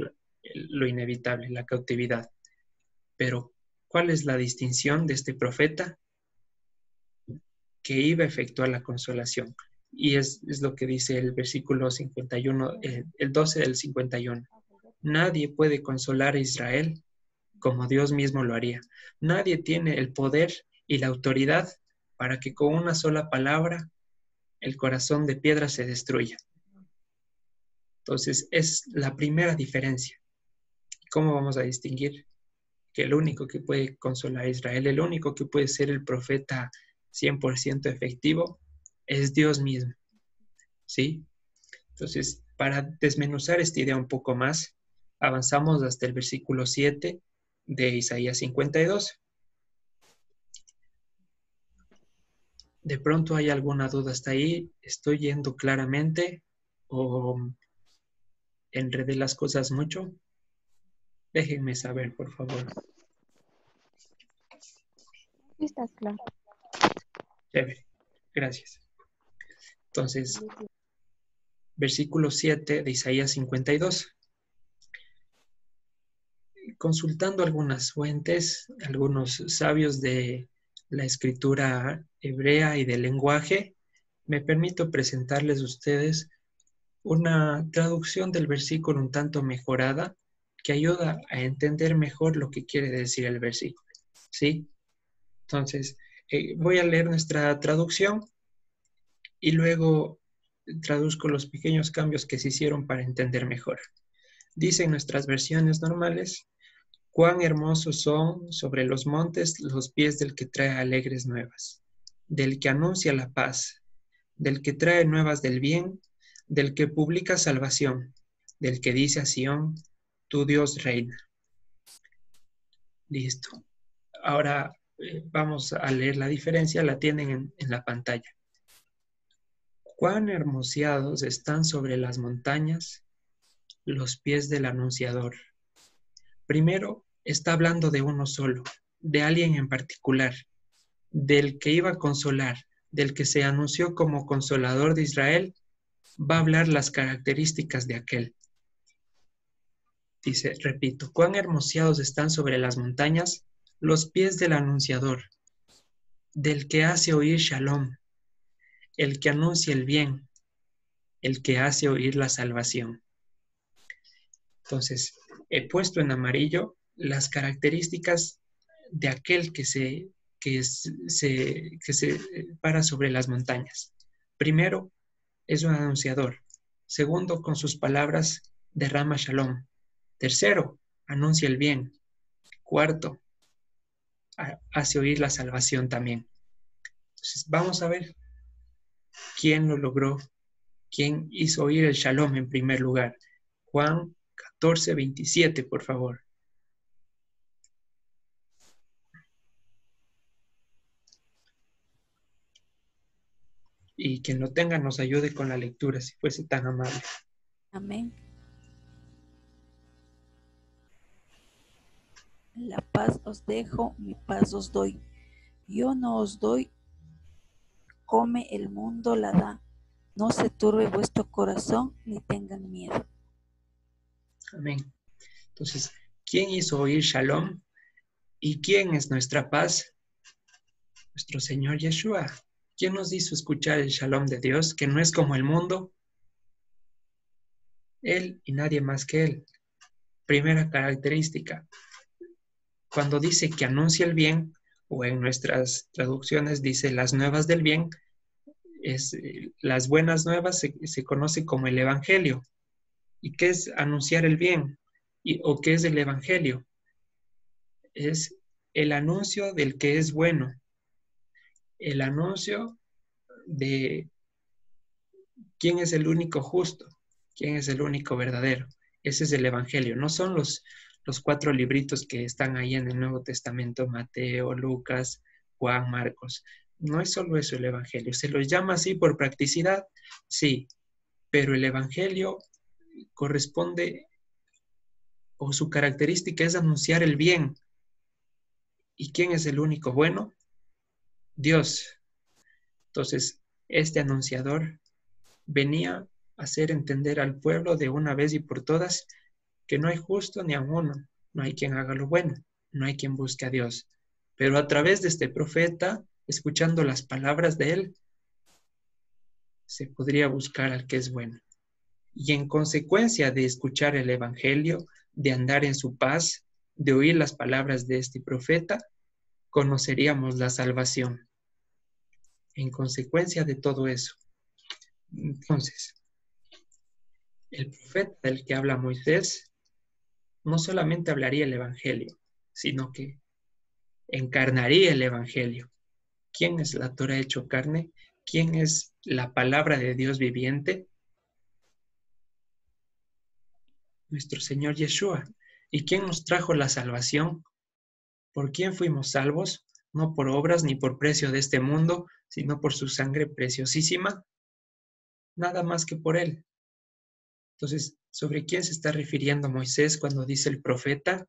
lo inevitable, la cautividad. Pero, ¿cuál es la distinción de este profeta? Que iba a efectuar la consolación. Y es lo que dice el versículo 51, el 12 del 51. Nadie puede consolar a Israel como Dios mismo lo haría. Nadie tiene el poder y la autoridad para que con una sola palabra el corazón de piedra se destruya. Entonces, es la primera diferencia. ¿Cómo vamos a distinguir? Que el único que puede consolar a Israel, el único que puede ser el profeta 100% efectivo, es Dios mismo. ¿Sí? Entonces, para desmenuzar esta idea un poco más, avanzamos hasta el versículo 7 de Isaías 52. ¿De pronto hay alguna duda hasta ahí? ¿Estoy yendo claramente o enredé las cosas mucho? Déjenme saber, por favor. Está claro. Chévere. Gracias. Entonces, versículo 7 de Isaías 52. Consultando algunas fuentes, algunos sabios de la escritura hebrea y del lenguaje, me permito presentarles a ustedes una traducción del versículo un tanto mejorada que ayuda a entender mejor lo que quiere decir el versículo. ¿Sí? Entonces, voy a leer nuestra traducción y luego traduzco los pequeños cambios que se hicieron para entender mejor. Dicen nuestras versiones normales: cuán hermosos son sobre los montes los pies del que trae alegres nuevas, del que anuncia la paz, del que trae nuevas del bien, del que publica salvación, del que dice a Sión, tu Dios reina. Listo. Ahora vamos a leer la diferencia, la tienen en la pantalla. Cuán hermoseados están sobre las montañas los pies del anunciador. Primero, está hablando de uno solo, de alguien en particular, del que iba a consolar, del que se anunció como consolador de Israel, va a hablar las características de aquel. Dice, repito, cuán hermoseados están sobre las montañas los pies del anunciador, del que hace oír Shalom, el que anuncia el bien, el que hace oír la salvación. Entonces, he puesto en amarillo las características de aquel que se para sobre las montañas. Primero, es un anunciador. Segundo, con sus palabras derrama Shalom. Tercero, anuncia el bien. Cuarto, hace oír la salvación también. Entonces, vamos a ver quién lo logró, quién hizo oír el Shalom en primer lugar. Juan 14:27, por favor. Y quien lo tenga nos ayude con la lectura, si fuese tan amable. Amén. La paz os dejo, mi paz os doy. Yo no os doy como el mundo la da. No se turbe vuestro corazón ni tengan miedo. Amén. Entonces, ¿quién hizo oír Shalom? ¿Y quién es nuestra paz? Nuestro Señor Yeshua. ¿Quién nos hizo escuchar el Shalom de Dios, que no es como el mundo? Él y nadie más que Él. Primera característica. Cuando dice que anuncia el bien, o en nuestras traducciones dice las nuevas del bien, las buenas nuevas se conoce como el Evangelio. ¿Y qué es anunciar el bien? ¿O qué es el Evangelio? Es el anuncio del que es bueno. El anuncio de quién es el único justo, quién es el único verdadero. Ese es el Evangelio. No son los 4 libritos que están ahí en el Nuevo Testamento, Mateo, Lucas, Juan, Marcos. No es solo eso el Evangelio. ¿Se los llama así por practicidad? Sí, pero el Evangelio corresponde, o su característica es anunciar el bien. ¿Y quién es el único bueno? Dios. Entonces, este anunciador venía a hacer entender al pueblo de una vez y por todas que no hay justo ni a uno, no hay quien haga lo bueno, no hay quien busque a Dios. Pero a través de este profeta, escuchando las palabras de él, se podría buscar al que es bueno. Y en consecuencia de escuchar el Evangelio, de andar en su paz, de oír las palabras de este profeta, conoceríamos la salvación. En consecuencia de todo eso. Entonces, el profeta del que habla Moisés no solamente hablaría el Evangelio, sino que encarnaría el Evangelio. ¿Quién es la Torah hecho carne? ¿Quién es la palabra de Dios viviente? Nuestro Señor Yeshua. ¿Y quién nos trajo la salvación? ¿Por quién fuimos salvos? No por obras ni por precio de este mundo, sino por su sangre preciosísima. Nada más que por Él. Entonces, ¿sobre quién se está refiriendo Moisés cuando dice el profeta?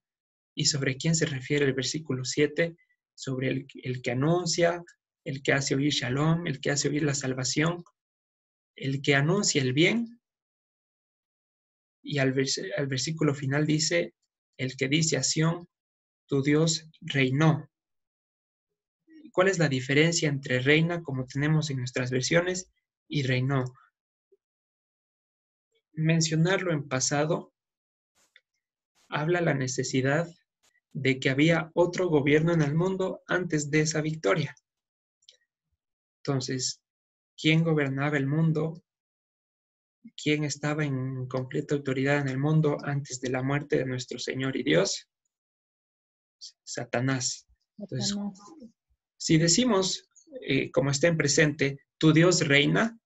¿Y sobre quién se refiere el versículo 7? Sobre el que anuncia, el que hace oír Shalom, el que hace oír la salvación, el que anuncia el bien. Y al versículo final dice, el que dice a Sión, tu Dios reinó. ¿Cuál es la diferencia entre reina, como tenemos en nuestras versiones, y reinó? Mencionarlo en pasado habla la necesidad de que había otro gobierno en el mundo antes de esa victoria. Entonces, ¿quién gobernaba el mundo? ¿Quién estaba en completa autoridad en el mundo antes de la muerte de nuestro Señor y Dios? Satanás. Entonces, si decimos, como está en presente, tu Dios reina,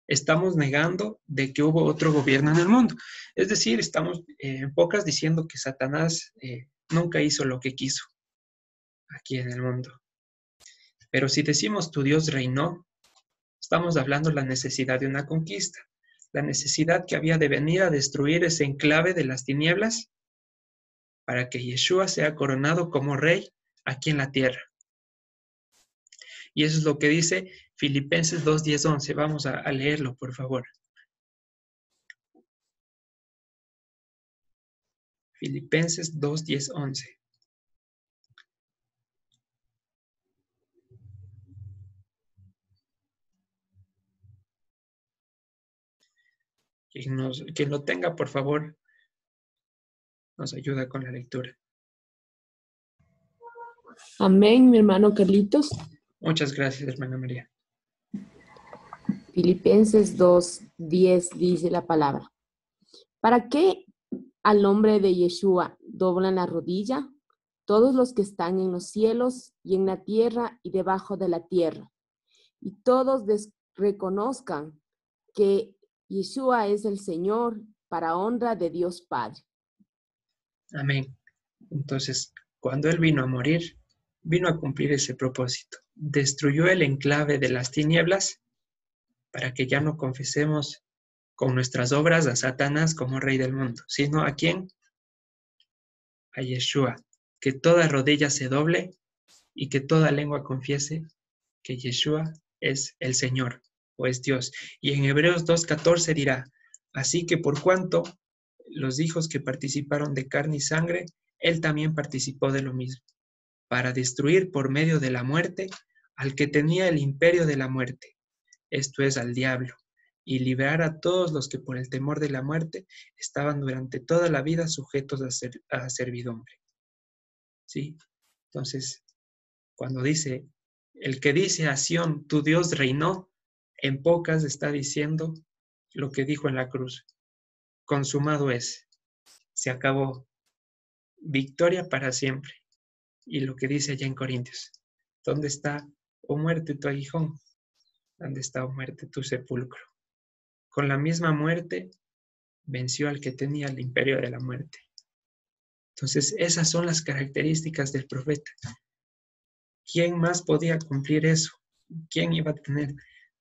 estamos negando de que hubo otro gobierno en el mundo. Es decir, estamos en pocas diciendo que Satanás nunca hizo lo que quiso aquí en el mundo. Pero si decimos tu Dios reinó, estamos hablando de la necesidad de una conquista, la necesidad que había de venir a destruir ese enclave de las tinieblas para que Yeshua sea coronado como rey aquí en la tierra. Y eso es lo que dice Filipenses 2:10-11. Vamos a leerlo, por favor. Filipenses 2, 10, 11. Quien lo tenga, por favor, nos ayuda con la lectura. Amén, mi hermano Carlitos. Muchas gracias, hermana María. Filipenses 2, 10 dice la palabra. ¿Para qué al nombre de Yeshua doblan la rodilla? Todos los que están en los cielos y en la tierra y debajo de la tierra. Y todos reconozcan que Yeshua es el Señor para honra de Dios Padre. Amén. Entonces, cuando Él vino a morir, vino a cumplir ese propósito. Destruyó el enclave de las tinieblas para que ya no confesemos con nuestras obras a Satanás como rey del mundo, sino ¿a quién? A Yeshua. Que toda rodilla se doble y que toda lengua confiese que Yeshua es el Señor o es Dios. Y en Hebreos 2:14 dirá, así que por cuanto los hijos que participaron de carne y sangre, Él también participó de lo mismo, para destruir por medio de la muerte al que tenía el imperio de la muerte, esto es al diablo, y liberar a todos los que por el temor de la muerte estaban durante toda la vida sujetos a servidumbre. ¿Sí? Entonces, cuando dice, el que dice a Sión, tu Dios reinó, en pocas está diciendo lo que dijo en la cruz. Consumado es. Se acabó. Victoria para siempre. Y lo que dice allá en Corintios. ¿Dónde está, oh muerte, tu aguijón? ¿Dónde está, oh muerte, tu sepulcro? Con la misma muerte venció al que tenía el imperio de la muerte. Entonces, esas son las características del profeta. ¿Quién más podía cumplir eso? ¿Quién iba a tener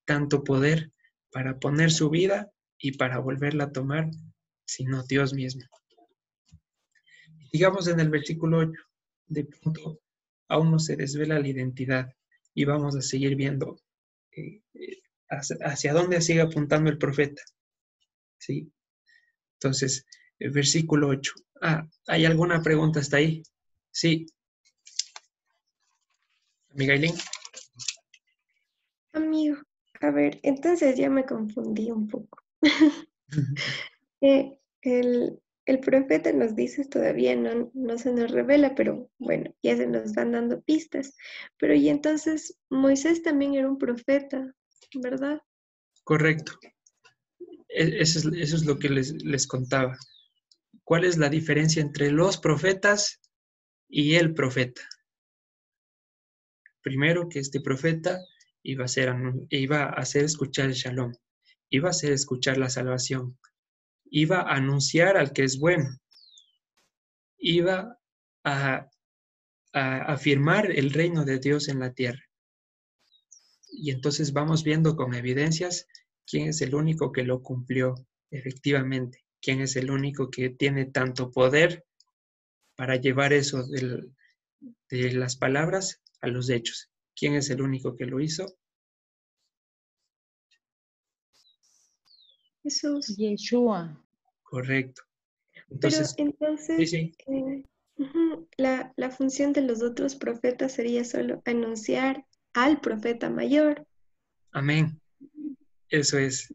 tanto poder para poner su vida y para volverla a tomar, sino Dios mismo? Digamos en el versículo 8, de pronto aún no se desvela la identidad y vamos a seguir viendo hacia dónde sigue apuntando el profeta. ¿Sí? Entonces, el versículo 8. ¿Hay alguna pregunta hasta ahí? Sí. Amiga Eileen. Amigo, a ver, entonces ya me confundí un poco. El profeta nos dice todavía, no se nos revela, pero bueno, ya se nos van dando pistas. Pero y entonces Moisés también era un profeta, ¿verdad? Correcto. Eso es lo que les contaba. ¿Cuál es la diferencia entre los profetas y el profeta? Primero, que este profeta iba a hacer escuchar el shalom, iba a hacer escuchar la salvación, iba a anunciar al que es bueno, iba a afirmar el reino de Dios en la tierra. Y entonces vamos viendo con evidencias quién es el único que lo cumplió efectivamente, quién es el único que tiene tanto poder para llevar eso de las palabras a los hechos. ¿Quién es el único que lo hizo? Jesús. Yeshua. Correcto. Pero Entonces, entonces, sí. la función de los otros profetas sería solo anunciar al profeta mayor. Amén. Eso es.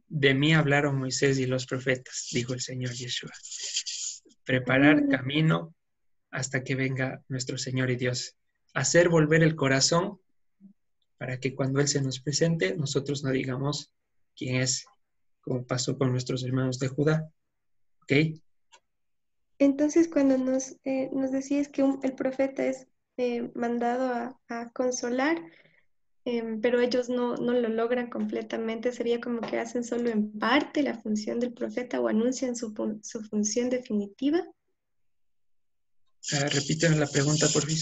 De mí hablaron Moisés y los profetas, dijo el Señor Yeshua. Preparar camino hasta que venga nuestro Señor y Dios. Hacer volver el corazón para que cuando Él se nos presente, nosotros no digamos quién es, como pasó con nuestros hermanos de Judá. ¿Ok? Entonces, cuando nos decías que el profeta es mandado a consolar, pero ellos no lo logran completamente, sería como que hacen solo en parte la función del profeta o anuncian su función definitiva. Repíteme la pregunta, por favor.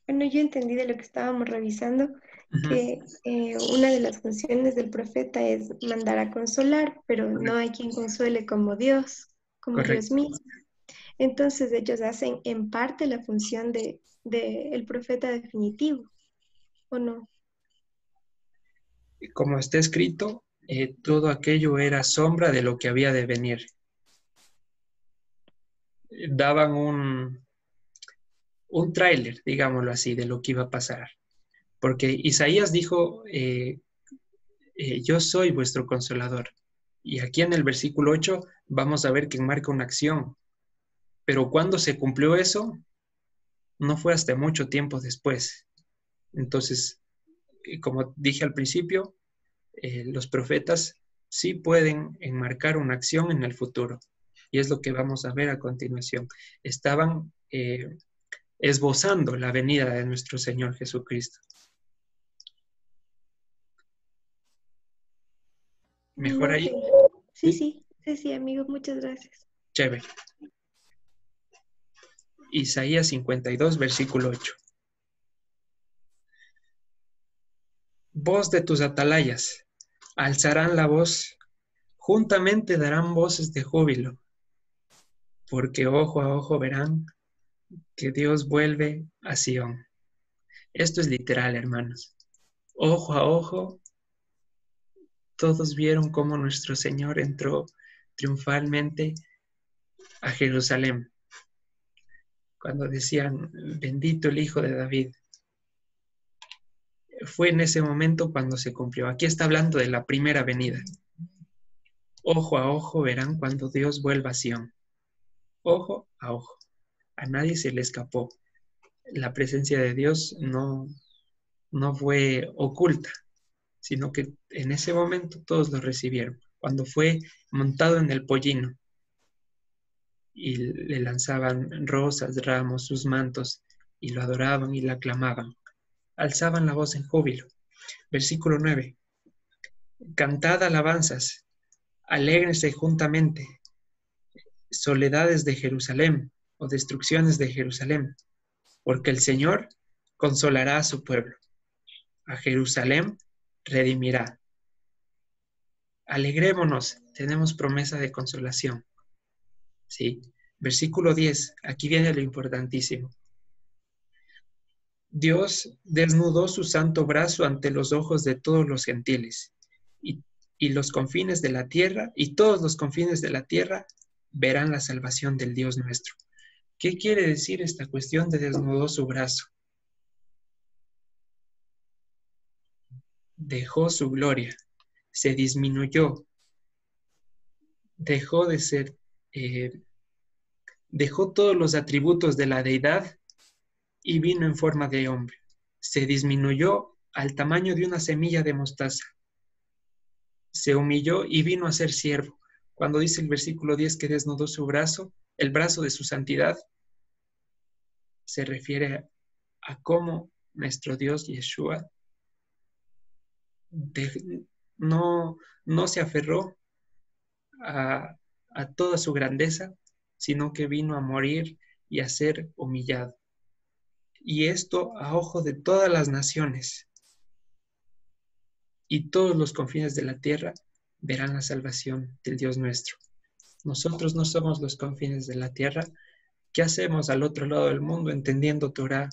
Bueno, yo entendí de lo que estábamos revisando que una de las funciones del profeta es mandar a consolar, pero no hay quien consuele como Dios mismo. Entonces ellos hacen en parte la función de el profeta definitivo, ¿o no? Como está escrito, todo aquello era sombra de lo que había de venir. daban un tráiler, digámoslo así, de lo que iba a pasar. Porque Isaías dijo, yo soy vuestro consolador. Y aquí en el versículo 8 vamos a ver que marca una acción. Pero cuando se cumplió eso, no fue hasta mucho tiempo después. Entonces, como dije al principio, los profetas sí pueden enmarcar una acción en el futuro. Y es lo que vamos a ver a continuación. Estaban esbozando la venida de nuestro Señor Jesucristo. ¿Mejor ahí? Sí, amigo, muchas gracias. Chévere. Isaías 52, versículo 8. Voz de tus atalayas, alzarán la voz, juntamente darán voces de júbilo, porque ojo a ojo verán que Dios vuelve a Sión. Esto es literal, hermanos. Ojo a ojo, todos vieron cómo nuestro Señor entró triunfalmente a Jerusalén. Cuando decían, bendito el Hijo de David. Fue en ese momento cuando se cumplió. Aquí está hablando de la primera venida. Ojo a ojo verán cuando Dios vuelva a Sión. Ojo a ojo. A nadie se le escapó. La presencia de Dios no fue oculta, sino que en ese momento todos lo recibieron. Cuando fue montado en el pollino y le lanzaban rosas, ramos, sus mantos, y lo adoraban y le aclamaban. Alzaban la voz en júbilo. Versículo 9. Cantad alabanzas, alégrense juntamente, soledades de Jerusalén o destrucciones de Jerusalén, porque el Señor consolará a su pueblo, a Jerusalén redimirá. Alegrémonos, tenemos promesa de consolación. Sí. Versículo 10, aquí viene lo importantísimo. Dios desnudó su santo brazo ante los ojos de todos los gentiles, y los confines de la tierra, y todos los confines de la tierra verán la salvación del Dios nuestro. ¿Qué quiere decir esta cuestión de desnudó su brazo? Dejó su gloria, se disminuyó, dejó de ser, dejó todos los atributos de la deidad y vino en forma de hombre. Se disminuyó al tamaño de una semilla de mostaza. Se humilló y vino a ser siervo. Cuando dice el versículo 10 que desnudó su brazo, el brazo de su santidad, se refiere a cómo nuestro Dios Yeshua no se aferró a toda su grandeza, sino que vino a morir y a ser humillado. Y esto a ojo de todas las naciones. Y todos los confines de la tierra verán la salvación del Dios nuestro. Nosotros no somos los confines de la tierra. ¿Qué hacemos al otro lado del mundo entendiendo Torah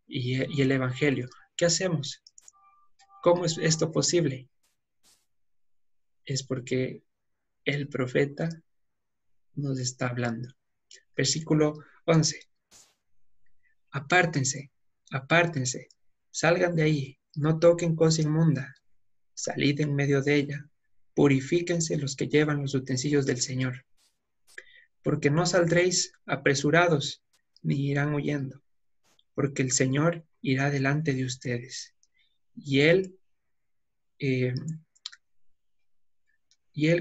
y el Evangelio? ¿Qué hacemos? ¿Cómo es esto posible? Es porque el profeta nos está hablando. Versículo 11. Apártense, apártense, salgan de ahí, no toquen cosa inmunda, salid en medio de ella, purifíquense los que llevan los utensilios del Señor, porque no saldréis apresurados, ni irán huyendo, porque el Señor irá delante de ustedes, y Él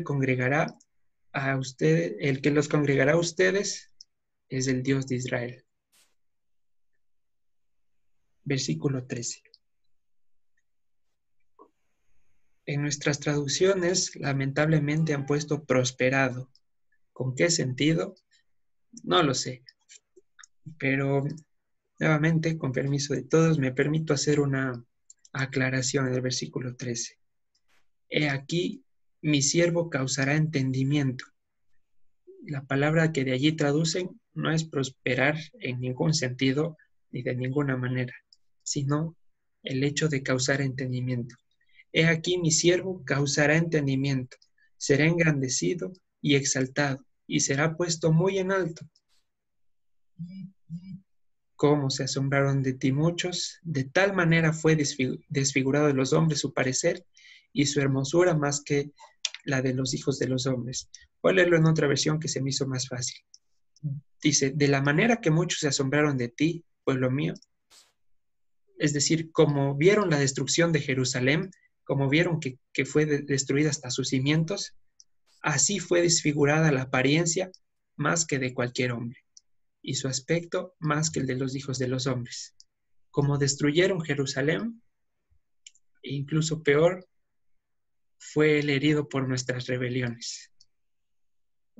congregará a ustedes, el que los congregará a ustedes es el Dios de Israel. Versículo 13. En nuestras traducciones, lamentablemente han puesto prosperado. ¿Con qué sentido? No lo sé. Pero, nuevamente, con permiso de todos, me permito hacer una aclaración en el versículo 13. He aquí, mi siervo causará entendimiento. La palabra que de allí traducen no es prosperar en ningún sentido ni de ninguna manera, sino el hecho de causar entendimiento. He aquí mi siervo causará entendimiento, será engrandecido y exaltado, y será puesto muy en alto, Cómo se asombraron de ti muchos, de tal manera fue desfigurado de los hombres su parecer y su hermosura más que la de los hijos de los hombres. Voy a leerlo en otra versión que se me hizo más fácil. Dice, de la manera que muchos se asombraron de ti, pueblo mío, es decir, como vieron la destrucción de Jerusalén, como vieron que fue destruida hasta sus cimientos, así fue desfigurada la apariencia más que de cualquier hombre, y su aspecto más que el de los hijos de los hombres. Como destruyeron Jerusalén, e incluso peor, fue el herido por nuestras rebeliones,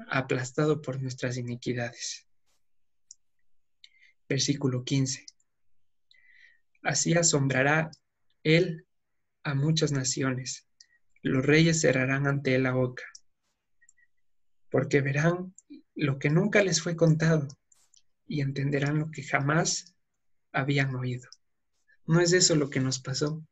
aplastado por nuestras iniquidades. Versículo 15. Así asombrará él a muchas naciones. Los reyes cerrarán ante él la boca, porque verán lo que nunca les fue contado y entenderán lo que jamás habían oído. ¿No es eso lo que nos pasó?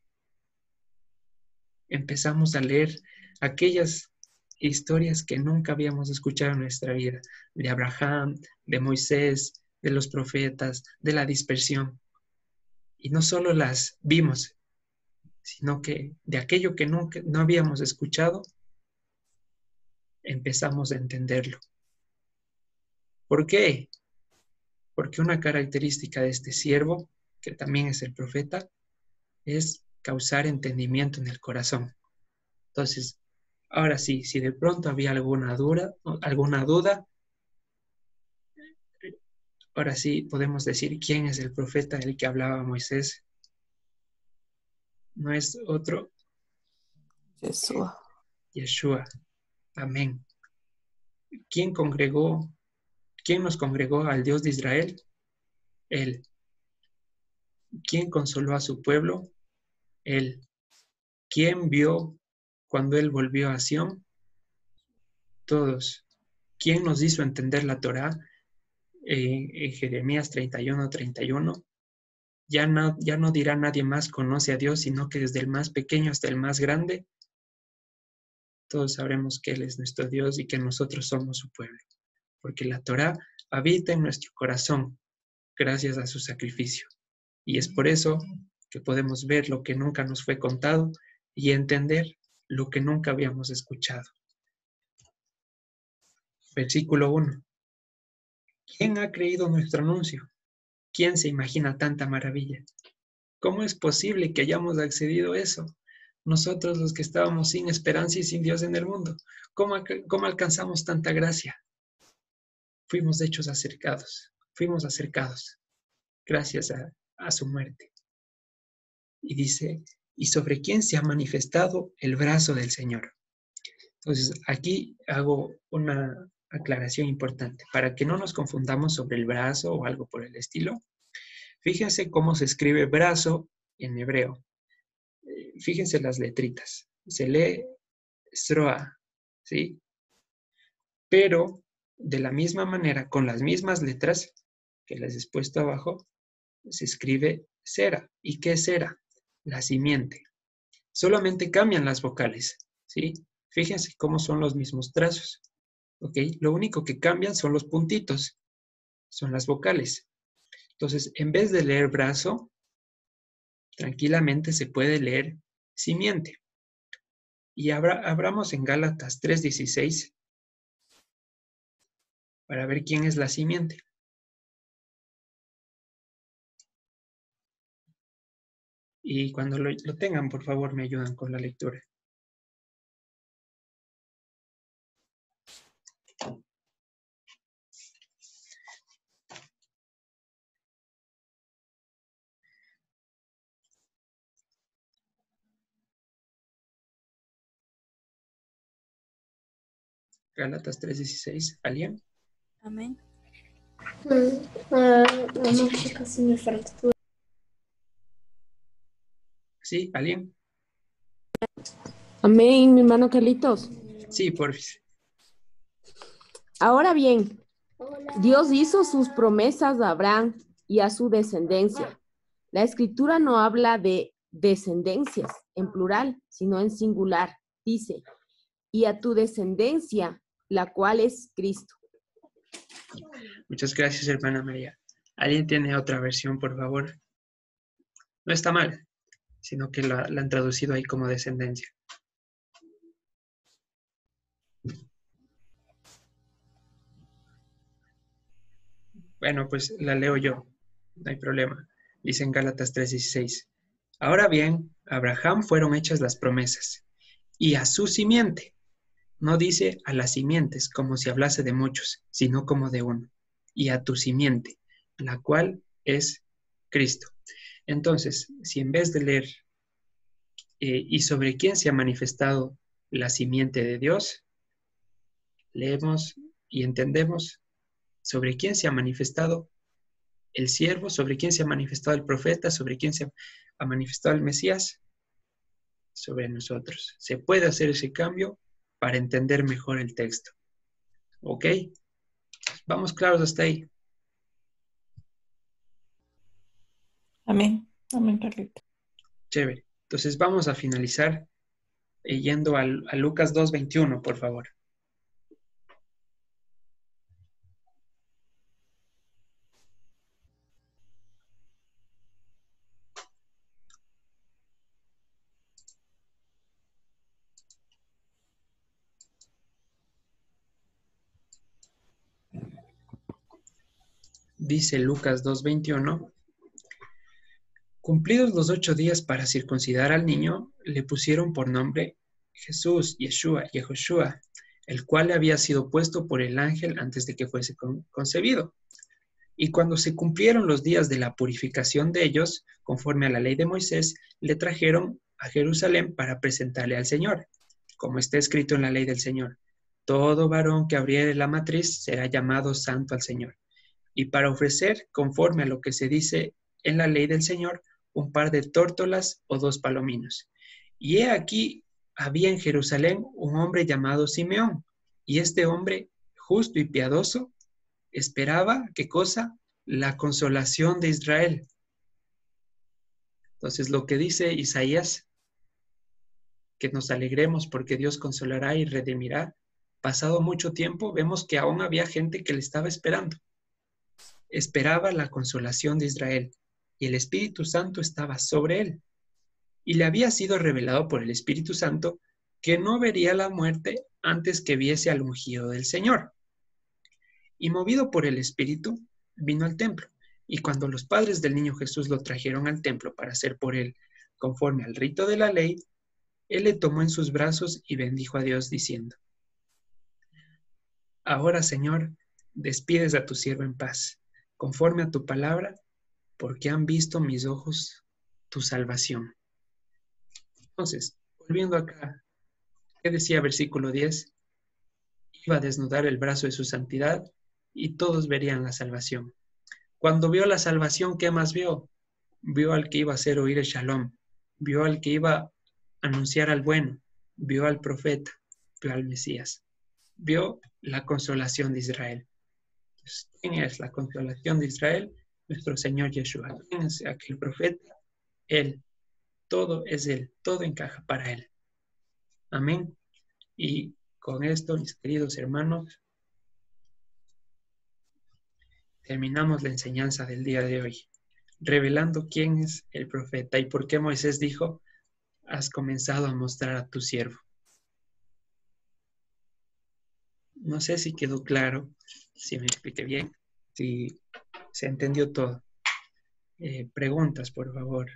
Empezamos a leer aquellas historias que nunca habíamos escuchado en nuestra vida, de Abraham, de Moisés, de los profetas, de la dispersión. Y no solo las vimos, sino que de aquello que no habíamos escuchado, empezamos a entenderlo. ¿Por qué? Porque una característica de este siervo, que también es el profeta, es causar entendimiento en el corazón. Entonces, ahora sí, si de pronto había alguna duda, ahora sí podemos decir quién es el profeta del que hablaba Moisés. No es otro, Jesús. Yeshua. Amén. ¿Quién nos congregó al Dios de Israel? Él. ¿Quién consoló a su pueblo? Él. ¿Quién vio cuando él volvió a Sión? Todos. ¿Quién nos hizo entender la Torá? En Jeremías 31:31. Ya no dirá nadie más conoce a Dios, sino que desde el más pequeño hasta el más grande, todos sabremos que Él es nuestro Dios y que nosotros somos su pueblo. Porque la Torá habita en nuestro corazón gracias a su sacrificio. Y es por eso que podemos ver lo que nunca nos fue contado y entender lo que nunca habíamos escuchado. Versículo 1. ¿Quién ha creído nuestro anuncio? ¿Quién se imagina tanta maravilla? ¿Cómo es posible que hayamos accedido a eso? Nosotros los que estábamos sin esperanza y sin Dios en el mundo. ¿Cómo alcanzamos tanta gracia? Fuimos acercados gracias a su muerte. Y dice, ¿y sobre quién se ha manifestado el brazo del Señor? Entonces, aquí hago una aclaración importante para que no nos confundamos sobre el brazo o algo por el estilo. Fíjense cómo se escribe brazo en hebreo. Fíjense las letritas. Se lee Sroa, ¿sí? Pero de la misma manera, con las mismas letras que les he puesto abajo, se escribe Sera. ¿Y qué es Sera? La simiente. Solamente cambian las vocales, ¿sí? Fíjense cómo son los mismos trazos, ¿ok? Lo único que cambian son los puntitos, son las vocales. Entonces, en vez de leer brazo, tranquilamente se puede leer simiente. Y abramos en Gálatas 3:16 para ver quién es la simiente. Y cuando lo tengan, por favor, me ayudan con la lectura. Gálatas 3:16. ¿Alguien? Amén. ¿Sí? ¿Alguien? Amén, mi hermano Carlitos. Sí, porfis. Ahora bien, Dios hizo sus promesas a Abraham y a su descendencia. La escritura no habla de descendencias en plural, sino en singular. Dice, y a tu descendencia, la cual es Cristo. Muchas gracias, hermana María. ¿Alguien tiene otra versión, por favor? No está mal, sino que la han traducido ahí como descendencia. Bueno, pues la leo yo, no hay problema. Dice en Gálatas 3:16. Ahora bien, a Abraham fueron hechas las promesas, y a su simiente. No dice a las simientes como si hablase de muchos, sino como de uno. Y a tu simiente, la cual es Cristo. Entonces, si en vez de leer y sobre quién se ha manifestado la simiente de Dios, leemos y entendemos sobre quién se ha manifestado el siervo, sobre quién se ha manifestado el profeta, sobre quién se ha manifestado el Mesías, sobre nosotros. Se puede hacer ese cambio para entender mejor el texto. ¿Ok? Vamos claros hasta ahí. Amén. Amén, Carlita. Chévere. Entonces vamos a finalizar yendo a Lucas 2:21, por favor. Dice Lucas 2:21. Cumplidos los 8 días para circuncidar al niño, le pusieron por nombre Jesús, Yeshua, Yehoshua, el cual le había sido puesto por el ángel antes de que fuese concebido. Y cuando se cumplieron los días de la purificación de ellos, conforme a la ley de Moisés, le trajeron a Jerusalén para presentarle al Señor, como está escrito en la ley del Señor. Todo varón que abriere la matriz será llamado santo al Señor. Y para ofrecer, conforme a lo que se dice en la ley del Señor, un par de tórtolas o 2 palominos. Y he aquí, había en Jerusalén un hombre llamado Simeón, y este hombre, justo y piadoso, esperaba, ¿qué cosa? La consolación de Israel. Entonces, lo que dice Isaías, que nos alegremos porque Dios consolará y redimirá, pasado mucho tiempo, vemos que aún había gente que le estaba esperando. Esperaba la consolación de Israel, y el Espíritu Santo estaba sobre él. Y le había sido revelado por el Espíritu Santo que no vería la muerte antes que viese al ungido del Señor. Y movido por el Espíritu, vino al templo. Y cuando los padres del niño Jesús lo trajeron al templo para hacer por él conforme al rito de la ley, él le tomó en sus brazos y bendijo a Dios diciendo: Ahora, Señor, despides a tu siervo en paz, conforme a tu palabra, porque han visto mis ojos tu salvación. Entonces, volviendo acá, ¿qué decía versículo 10? Iba a desnudar el brazo de su santidad y todos verían la salvación. Cuando vio la salvación, ¿qué más vio? Vio al que iba a hacer oír el shalom, vio al que iba a anunciar al bueno, vio al profeta, vio al Mesías, vio la consolación de Israel. Entonces, ¿quién es la consolación de Israel? Nuestro Señor Yeshua. ¿Quién es aquel profeta? Él. Todo es Él, todo encaja para Él. Amén. Y con esto, mis queridos hermanos, terminamos la enseñanza del día de hoy, revelando quién es el profeta y por qué Moisés dijo: has comenzado a mostrar a tu siervo. No sé si quedó claro, si me expliqué bien, si se entendió todo. Preguntas, por favor,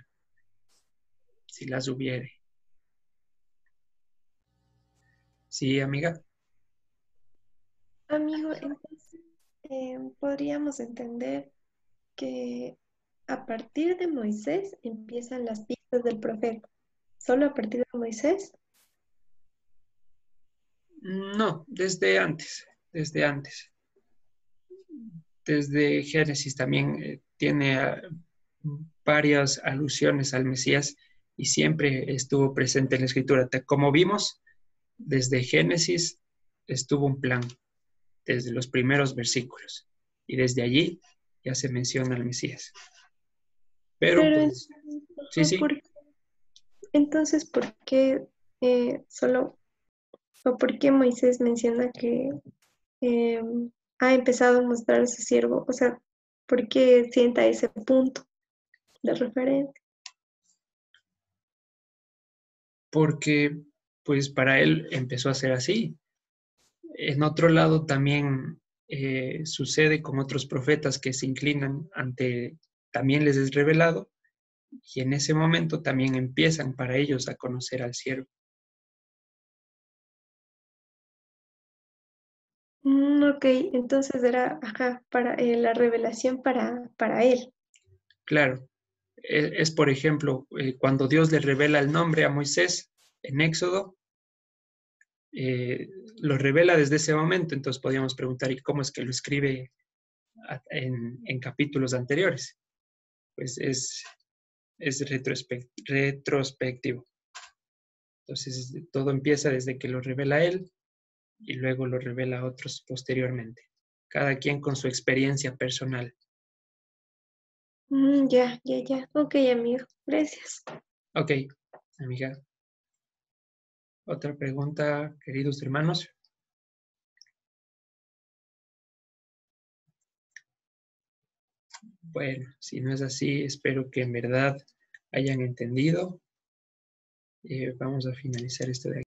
si las hubiere. Sí, amiga. Amigo, entonces podríamos entender que a partir de Moisés empiezan las pistas del profeta. ¿Solo a partir de Moisés? No, desde antes. Desde Génesis también tiene varias alusiones al Mesías y siempre estuvo presente en la Escritura. Como vimos, desde Génesis estuvo un plan, desde los primeros versículos, y desde allí ya se menciona al Mesías. Pero pues, sí. Entonces, ¿por qué solo, o por qué Moisés menciona que ha empezado a mostrar a su siervo? O sea, ¿por qué sienta ese punto de referencia? Porque pues para él empezó a ser así. En otro lado también sucede con otros profetas que se inclinan ante, también les es revelado, y en ese momento también empiezan para ellos a conocer al siervo. Ok, entonces era, ajá, para la revelación para él. Claro, es por ejemplo, cuando Dios le revela el nombre a Moisés en Éxodo, lo revela desde ese momento, entonces podríamos preguntar, ¿y cómo es que lo escribe en capítulos anteriores? Pues es retrospectivo. Entonces, todo empieza desde que lo revela él y luego lo revela a otros posteriormente. Cada quien con su experiencia personal. Ya. Ok, amigo. Gracias. Ok, amiga. Otra pregunta, queridos hermanos. Bueno, si no es así, espero que en verdad hayan entendido. Vamos a finalizar esto de aquí.